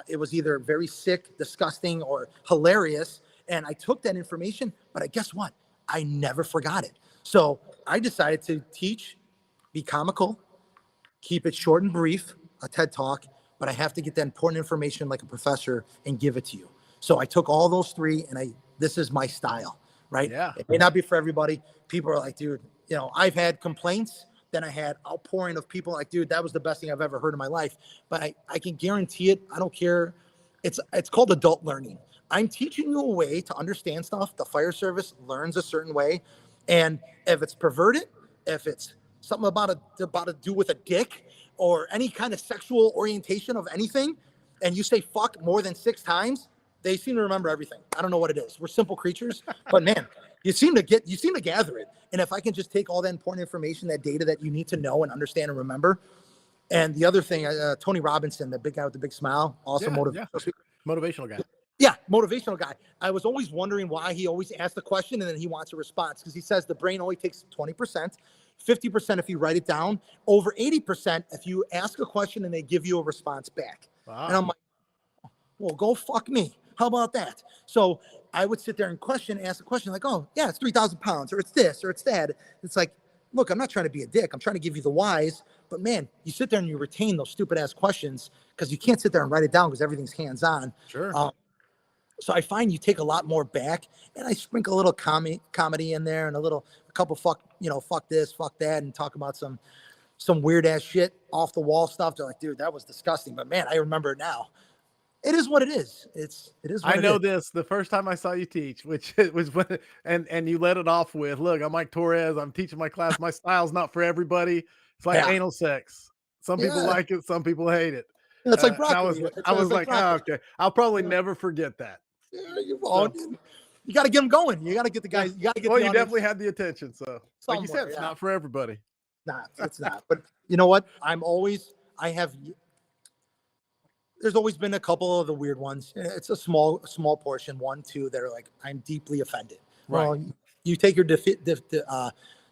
it was either very sick, disgusting, or hilarious. And I took that information, but guess what? I never forgot it. So I decided to teach, be comical, keep it short and brief, a TED Talk, but I have to get that important information like a professor and give it to you. So I took all those three, and this is my style, right? Yeah. It may not be for everybody. People are like, dude, you know, I've had complaints. Then I had outpouring of people like, dude, that was the best thing I've ever heard in my life. But I can guarantee it. I don't care. It's called adult learning. I'm teaching you a way to understand stuff. The fire service learns a certain way. And if it's perverted, if it's something about to do with a dick or any kind of sexual orientation of anything, and you say fuck more than 6 times, they seem to remember everything. I don't know what it is. We're simple creatures, but man, you seem to gather it. And if I can just take all that important information, that data that you need to know and understand and remember. And the other thing, Tony Robinson, the big guy with the big smile, also motivational guy. Yeah, motivational guy. I was always wondering why he always asks the question and then he wants a response, because he says the brain only takes 20%, 50% if you write it down, over 80% if you ask a question and they give you a response back. Wow. And I'm like, well, go fuck me. How about that? So I would sit there and ask a question like, oh, yeah, it's 3,000 pounds, or it's this, or it's that. It's like, look, I'm not trying to be a dick. I'm trying to give you the whys. But, man, you sit there and you retain those stupid-ass questions because you can't sit there and write it down because everything's hands-on. Sure. So I find you take a lot more back, and I sprinkle a little comedy in there and a couple fuck this, fuck that, and talk about some weird-ass shit, off-the-wall stuff. They're like, dude, that was disgusting. But, man, I remember it now. It is what it is. It is what I know this. The first time I saw you teach, which was when, and you let it off with, look, I'm Mike Torres. I'm teaching my class. My style's not for everybody. It's like anal sex. Some people like it. Some people hate it. It's like broccoli. I was like, oh, okay. I'll probably never forget that. Yeah, you got to get them going. You got to get the guys. You got to get. Well, you definitely had the attention. So, like you said, it's not for everybody. It's not. But you know what? There's always been a couple of the weird ones. It's a small portion, 1, 2 that are like, I'm deeply offended. Right. Well, you take your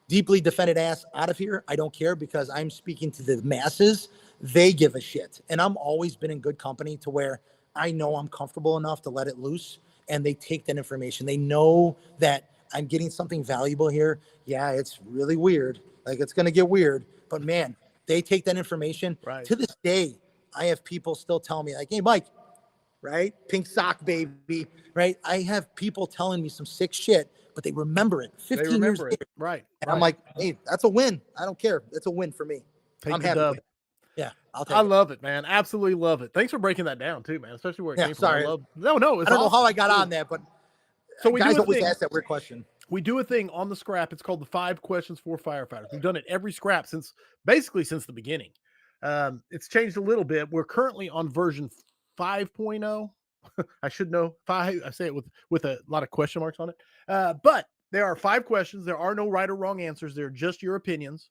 deeply defended ass out of here. I don't care, because I'm speaking to the masses. They give a shit. And I'm always been in good company to where I know I'm comfortable enough to let it loose, and they take that information. They know that I'm getting something valuable here. Yeah, it's really weird. Like, it's going to get weird, but man, they take that information. Right. To this day. I have people still tell me like, hey, Mike, right? Pink sock, baby, right? I have people telling me some sick shit, but they remember it 15 years later. Right. And I'm like, hey, that's a win. I don't care. It's a win for me. I'm happy with it. Yeah, I love it, man. Absolutely love it. Thanks for breaking that down too, man, especially where it came sorry. from. No, I don't know how I got on that, but so we guys always ask that weird question. We do a thing on the scrap. It's called the 5 questions for firefighters. We've done it every scrap since the beginning. It's changed a little bit. We're currently on version 5.0. I should know 5. I say it with a lot of question marks on it. But there are 5 questions. There are no right or wrong answers. They're just your opinions.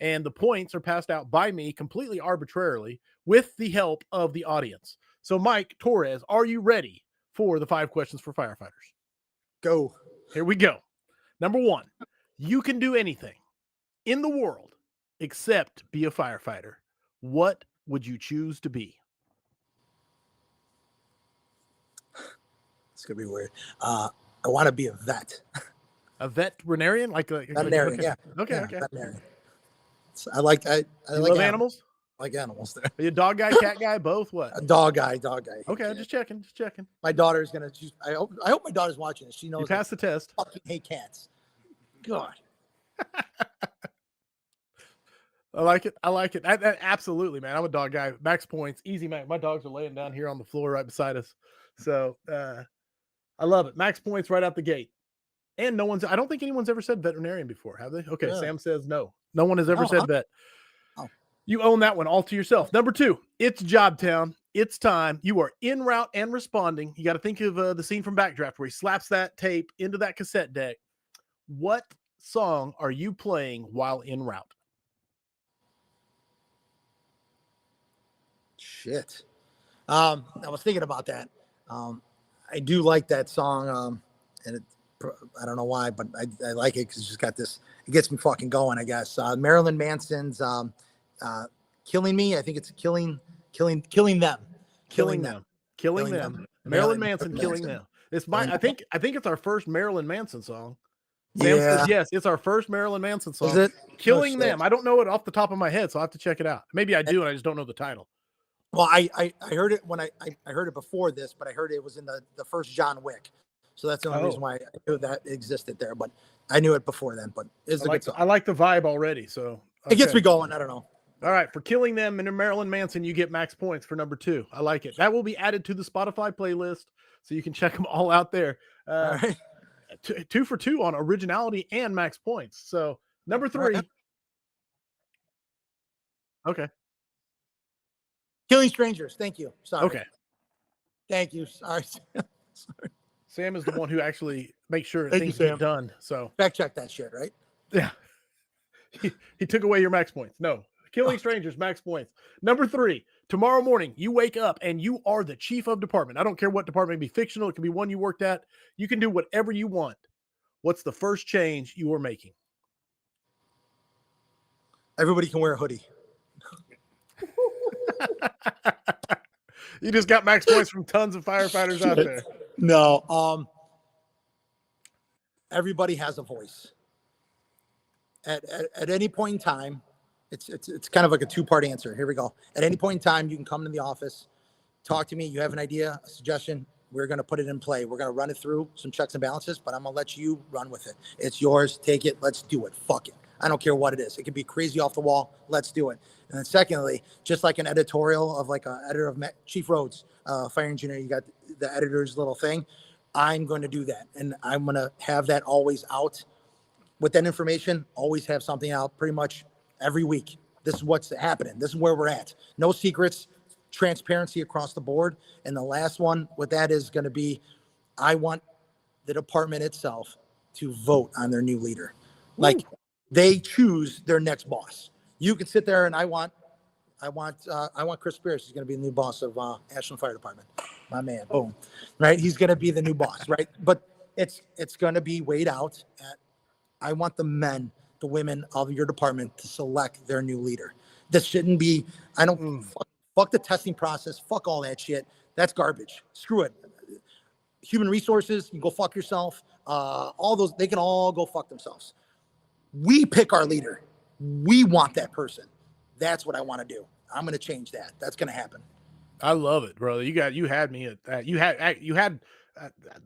And the points are passed out by me completely arbitrarily with the help of the audience. So, Mike Torres, are you ready for the 5 questions for firefighters? Go. Here we go. Number 1, you can do anything. in the world except be a firefighter, what would you choose to be? It's gonna be weird. I want to be a vet. A veterinarian? Veterinarian, yeah. Okay, Yeah, okay. veterinarian. I like You love animals? I like animals there. Are you a dog guy, cat guy, both? What? A dog guy, dog guy. Okay, just checking, just checking. My daughter's gonna. I hope my daughter's watching this. She knows You passed the test. I fucking hate cats. God. I like it. I like it. Absolutely, man. I'm a dog guy. Max points, easy, man. My dogs are laying down here on the floor right beside us. So I love it. Max points right out the gate. And I don't think anyone's ever said veterinarian before, have they? Okay, Yeah. Sam says no. No one has ever said vet. Oh. You own that one all to yourself. Number 2, it's job town. It's time. You are en route and responding. You got to think of the scene from Backdraft where he slaps that tape into that cassette deck. What song are you playing while en route? Shit. I was thinking about that. I do like that song. And I don't know why, but I like it because it's just got this. It gets me fucking going, I guess. Marilyn Manson's "Killing Me." I think it's killing them. Killing them. Marilyn Manson, killing them. It's I think it's our first Marilyn Manson song. Sam says yes, it's our first Marilyn Manson song. Is it? Killing them. I don't know it off the top of my head, so I have to check it out. Maybe I do, and I just don't know the title. Well, I heard it when I heard it before this, but I heard it was in the first John Wick. So that's the only reason why I knew that existed there. But I knew it before then. But it's a good song. I like the vibe already. So it gets me going. I don't know. All right, for killing them and Marilyn Manson, you get max points for number 2. I like it. That will be added to the Spotify playlist, so you can check them all out there. All right. 2 for 2 on originality and max points. So number 3. Okay. Killing strangers. Thank you. Sorry. Okay. Thank you. Sorry. Sam is the one who actually makes sure Thank things you, get done. So fact check that shit, right? Yeah. He took away your max points. No. Killing strangers, max points. Number 3, tomorrow morning, you wake up and you are the chief of department. I don't care what department, it can be fictional, it can be one you worked at. You can do whatever you want. What's the first change you are making? Everybody can wear a hoodie. You just got max points from tons of firefighters out there. No. Everybody has a voice. At any point in time, it's kind of like a 2-part answer. Here we go. At any point in time, you can come to the office, talk to me. You have an idea, a suggestion. We're going to put it in play. We're going to run it through some checks and balances, but I'm going to let you run with it. It's yours. Take it. Let's do it. Fuck it. I don't care what it is. It could be crazy off the wall. Let's do it. And then secondly, just like an editorial of like an editor of Chief Rhodes, fire engineer, you got the editor's little thing. I'm going to do that. And I'm going to have that always out. With that information, always have something out pretty much every week. This is what's happening. This is where we're at. No secrets, transparency across the board. And the last one with that is going to be, I want the department itself to vote on their new leader. Like they choose their next boss. You can sit there and I want Chris Spears. He's going to be the new boss of Ashland Fire Department. My man, boom, right? He's going to be the new boss, right? But it's going to be weighed out at, I want the men, the women of your department to select their new leader. This shouldn't be, I don't, fuck the testing process. Fuck all that shit. That's garbage. Screw it. Human resources, you can go fuck yourself. All those, they can all go fuck themselves. We pick our leader. We want that person. That's what I want to do. I'm going to change that. That's going to happen. I love it, brother. You had me at that. You had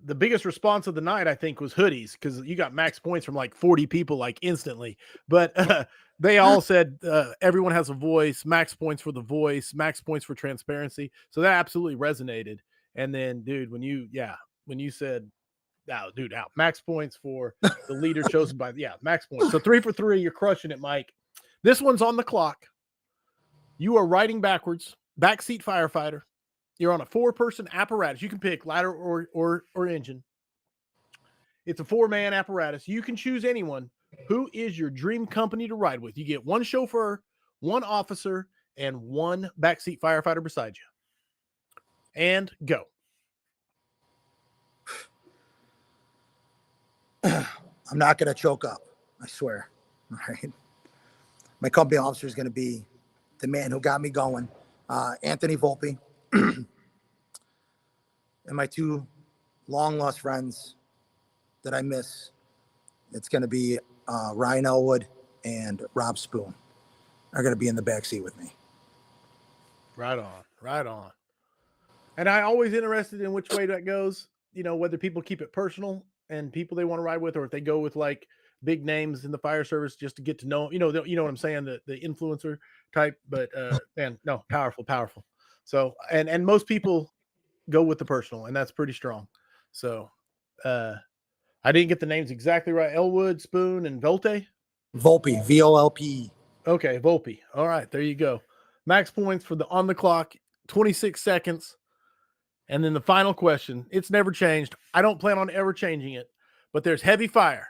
the biggest response of the night, I think, was hoodies, because you got max points from like 40 people like instantly. But they all said everyone has a voice, max points for the voice, max points for transparency. So that absolutely resonated. And then, dude, when you said, max points for the leader chosen by, max points. So 3 for 3, you're crushing it, Mike. This one's on the clock. You are riding backwards, backseat firefighter. You're on a 4-person apparatus. You can pick ladder or engine. It's a 4-man apparatus. You can choose anyone. Who is your dream company to ride with? You get 1 chauffeur, 1 officer, and 1 backseat firefighter beside you. And go. I'm not going to choke up. I swear. All right. My company officer is going to be the man who got me going, Anthony Volpe, and my two long lost friends that I miss. It's going to be Ryan Elwood and Rob Spoon are going to be in the backseat with me. Right on, right on. And I always interested in which way that goes, you know, whether people keep it personal and people they want to ride with, or if they go with like big names in the fire service just to get to know, you know what I'm saying, the influencer type. But man, no, powerful. So and most people go with the personal, and that's pretty strong. So I didn't get the names exactly right. Elwood, Spoon, and Volpe. Volpe, VOLPE. Okay, Volpe. All right, there you go. Max points for the on the clock, 26 seconds. And then the final question, it's never changed. I don't plan on ever changing it, but there's heavy fire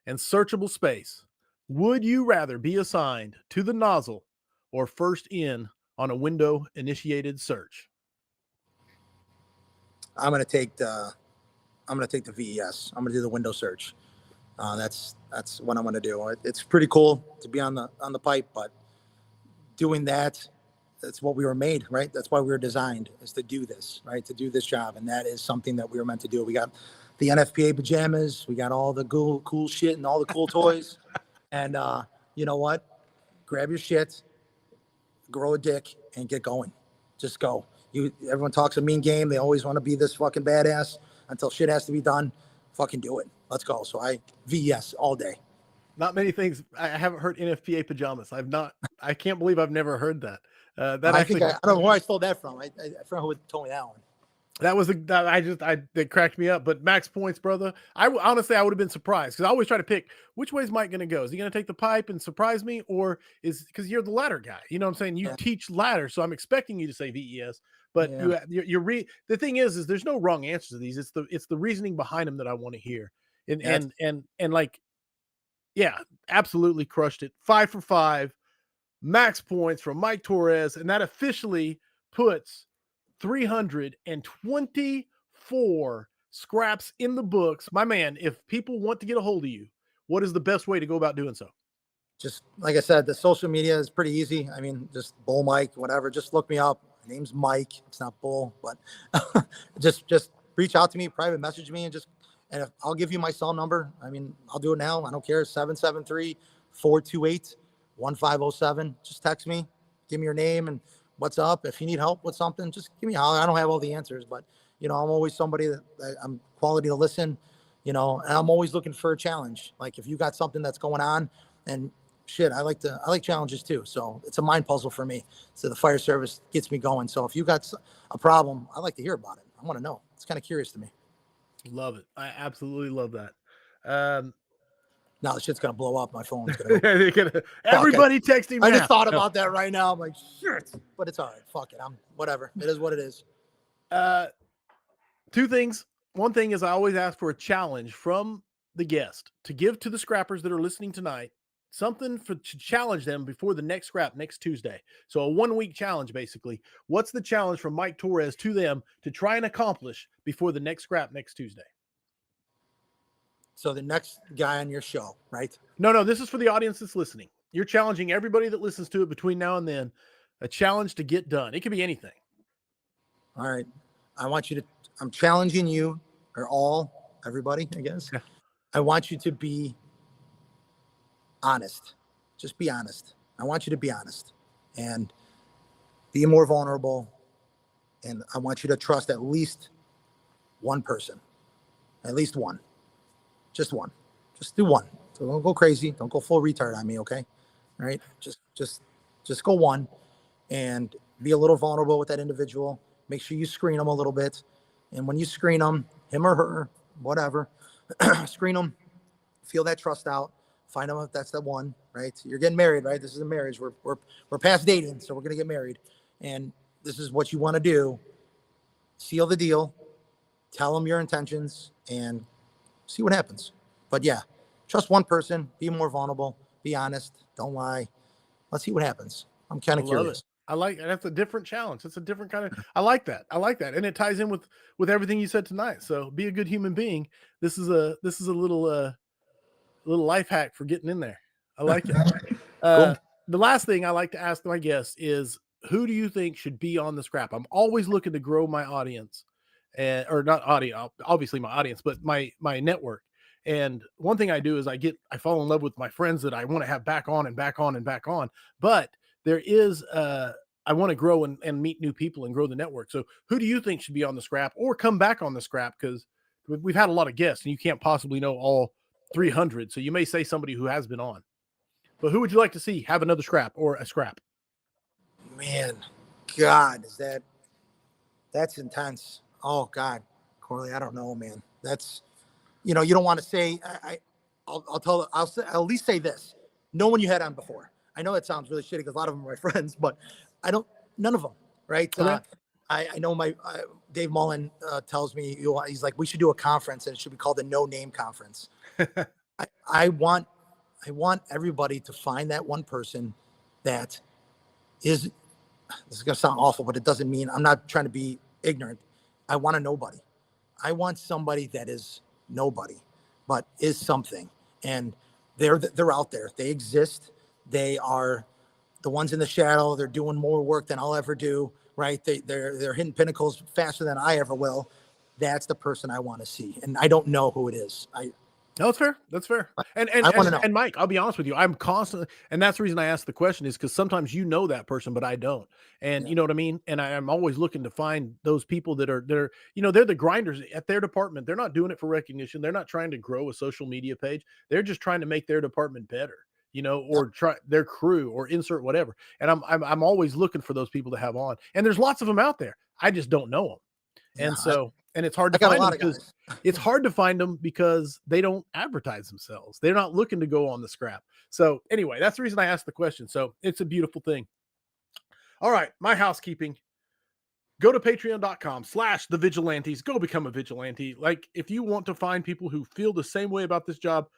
and searchable space. Would you rather be assigned to the nozzle or first in on a window initiated search? I'm going to take the VES. I'm going to do the window search. That's what I'm going to do. It's pretty cool to be on the pipe, but doing that's what we were made, right? That's why we were designed, is to do this, right? To do this job. And that is something that we were meant to do. We got the NFPA pajamas. We got all the cool shit and all the cool toys. And you know what? Grab your shit, grow a dick, and get going. Just go. Everyone talks a mean game. They always want to be this fucking badass until shit has to be done. Fucking do it. Let's go. So VES all day. Not many things. I haven't heard NFPA pajamas. I can't believe I've never heard that. I don't know where I stole that from. I forgot who told me that one. That cracked me up. But max points, brother. I would have been surprised, because I always try to pick which way is Mike going to go. Is he going to take the pipe and surprise me, or because you're the ladder guy? You know what I'm saying? You teach ladder, so I'm expecting you to say VES. But the thing is there's no wrong answer to these. It's the reasoning behind them that I want to hear. And like, yeah, absolutely crushed it. 5 for 5. Max points from Mike Torres, and that officially puts 324 scraps in the books. My man, if people want to get a hold of you, what is the best way to go about doing so? Just like I said, the social media is pretty easy. I mean, just Bull Mike, whatever. Just look me up. My name's Mike. It's not Bull, but just reach out to me, private message me, and I'll give you my cell number. I mean, I'll do it now. I don't care. 773-428-1507. Just text me, give me your name and what's up. If you need help with something, just give me a holler. I don't have all the answers, but I'm always somebody that I'm quality to listen, and I'm always looking for a challenge. Like if you got something that's going on, and shit, I like challenges too. So it's a mind puzzle for me. So the fire service gets me going. So if you got a problem, I like to hear about it. I want to know. It's kind of curious to me. Love it. I absolutely love that. Now the shit's gonna blow up. My phone's gonna go. Everybody texting me. I just thought about that right now. I'm like, shit. But it's all right. Fuck it. Whatever. It is what it is. Two things. One thing is I always ask for a challenge from the guest to give to the scrappers that are listening tonight, something to challenge them before the next scrap next Tuesday. So a 1 week challenge, basically. What's the challenge from Mike Torres to them to try and accomplish before the next scrap next Tuesday? So the next guy on your show, right? No, this is for the audience that's listening. You're challenging everybody that listens to it between now and then, a challenge to get done. It could be anything. All right. I'm challenging you, or everybody, I guess. Yeah. I want you to be honest. Just be honest. I want you to be honest and be more vulnerable. And I want you to trust at least one person, at least one. Just one. Just do one. So don't go crazy. Don't go full retard on me, okay? All right? Just go one and be a little vulnerable with that individual. Make sure you screen them a little bit. And when you screen them, him or her, whatever, screen them, feel that trust out, find them if that's the one, right? You're getting married, right? This is a marriage. We're past dating, so we're going to get married. And this is what you want to do. Seal the deal, tell them your intentions, and see what happens. But yeah, trust one person, be more vulnerable, be honest, don't lie. Let's see what happens. I'm kind of curious. I like that's a different challenge. It's a different kind of. I like that. And it ties in with everything you said tonight. So be a good human being. This is a little life hack for getting in there. I like it. Cool. the last thing I like to ask my guests is, who do you think should be on the scrap? I'm always looking to grow my audience, and or not audio, obviously my audience, but my network. And one thing I do is I fall in love with my friends that I want to have back on and back on and back on. But there is I want to grow and meet new people and grow the network. So who do you think should be on the scrap or come back on the scrap? Because we've had a lot of guests and you can't possibly know all 300. So you may say somebody who has been on. But who would you like to see have another scrap or a scrap? Man, God, that's intense. Oh God, Corley, I don't know, man. That's, you don't want to say, I'll at least say this. No one you had on before. I know it sounds really shitty because a lot of them are my friends, but none of them. Right. Okay. I know my Dave Mullen tells me, he's like, we should do a conference and it should be called the No Name Conference. I want everybody to find that one person that is, this is going to sound awful, but it doesn't mean, I'm not trying to be ignorant. I want a nobody. I want somebody that is nobody, but is something. And they're out there. They exist. They are the ones in the shadow. They're doing more work than I'll ever do. Right. They're hitting pinnacles faster than I ever will. That's the person I want to see. And I don't know who it is. No, that's fair. That's fair. And Mike, I'll be honest with you. I'm constantly, and that's the reason I asked the question is because sometimes you know that person, but I don't. And you know what I mean? And I'm always looking to find those people that are, they're the grinders at their department. They're not doing it for recognition. They're not trying to grow a social media page. They're just trying to make their department better, or try their crew or insert whatever. And I'm always looking for those people to have on. And there's lots of them out there. I just don't know them. And so, and it's hard to find them because it's hard to find them because they don't advertise themselves. They're not looking to go on the scrap. So anyway, that's the reason I asked the question. So it's a beautiful thing. All right. My housekeeping, go to patreon.com/thevigilantes, go become a vigilante. Like if you want to find people who feel the same way about this job,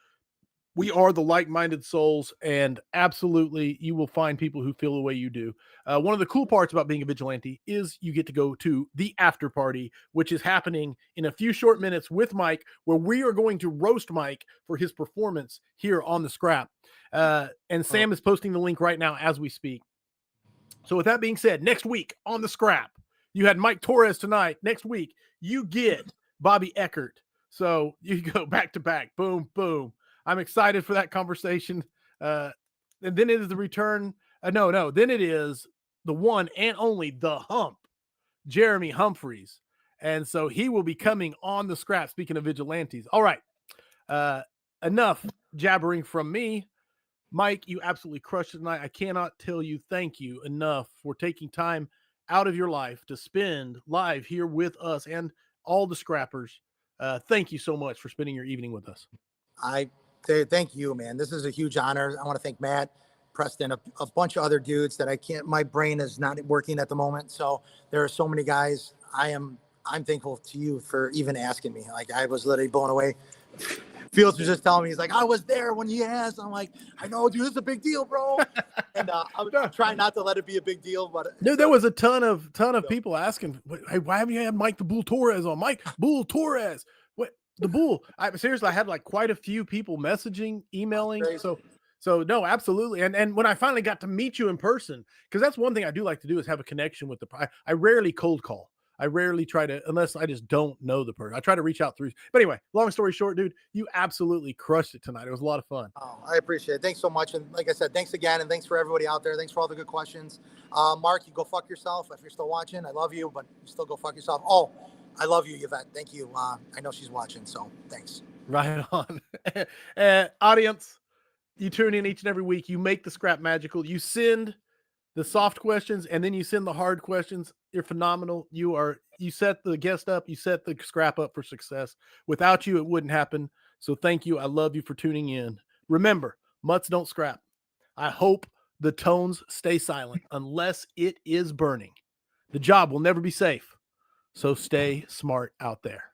we are the like-minded souls, and absolutely you will find people who feel the way you do. One of the cool parts about being a vigilante is you get to go to the after party, which is happening in a few short minutes with Mike, where we are going to roast Mike for his performance here on the scrap. And Sam is posting the link right now as we speak. So with that being said, next week on the scrap, you had Mike Torres tonight. Next week, you get Bobby Eckert. So you go back to back, boom, boom. I'm excited for that conversation. And then it is the return. Then it is the one and only the Hump, Jeremy Humphreys. And so he will be coming on the scrap. Speaking of vigilantes. All right. Enough jabbering from me. Mike, you absolutely crushed it tonight. I cannot tell you thank you enough for taking time out of your life to spend live here with us and all the scrappers. Thank you so much for spending your evening with us. Thank you, man. This is a huge honor. I want to thank Matt, Preston, a bunch of other dudes that my brain is not working at the moment. So there are so many guys. I'm thankful to you for even asking me. Like I was literally blown away. Fields was just telling me, he's like, I was there when he asked. I'm like, I know, dude, this is a big deal, bro. And I'm trying not to let it be a big deal, but dude, there was a ton of people asking, hey, why haven't you had Mike the Bull Torres on? Mike Bull Torres. The Bull. Seriously, I had like quite a few people messaging, emailing. So no, absolutely. And when I finally got to meet you in person, because that's one thing I do like to do is have a connection with I rarely cold call. I rarely try to, unless I just don't know the person. I try to reach out through. But anyway, long story short, dude, you absolutely crushed it tonight. It was a lot of fun. Oh, I appreciate it. Thanks so much. And like I said, thanks again. And thanks for everybody out there. Thanks for all the good questions. Mark, you go fuck yourself. If you're still watching, I love you, but you still go fuck yourself. Oh, I love you, Yvette. Thank you. I know she's watching, so thanks. Right on. Audience, you tune in each and every week. You make the scrap magical. You send the soft questions, and then you send the hard questions. You're phenomenal. You set the guest up. You set the scrap up for success. Without you, it wouldn't happen. So thank you. I love you for tuning in. Remember, mutts don't scrap. I hope the tones stay silent unless it is burning. The job will never be safe. So stay smart out there.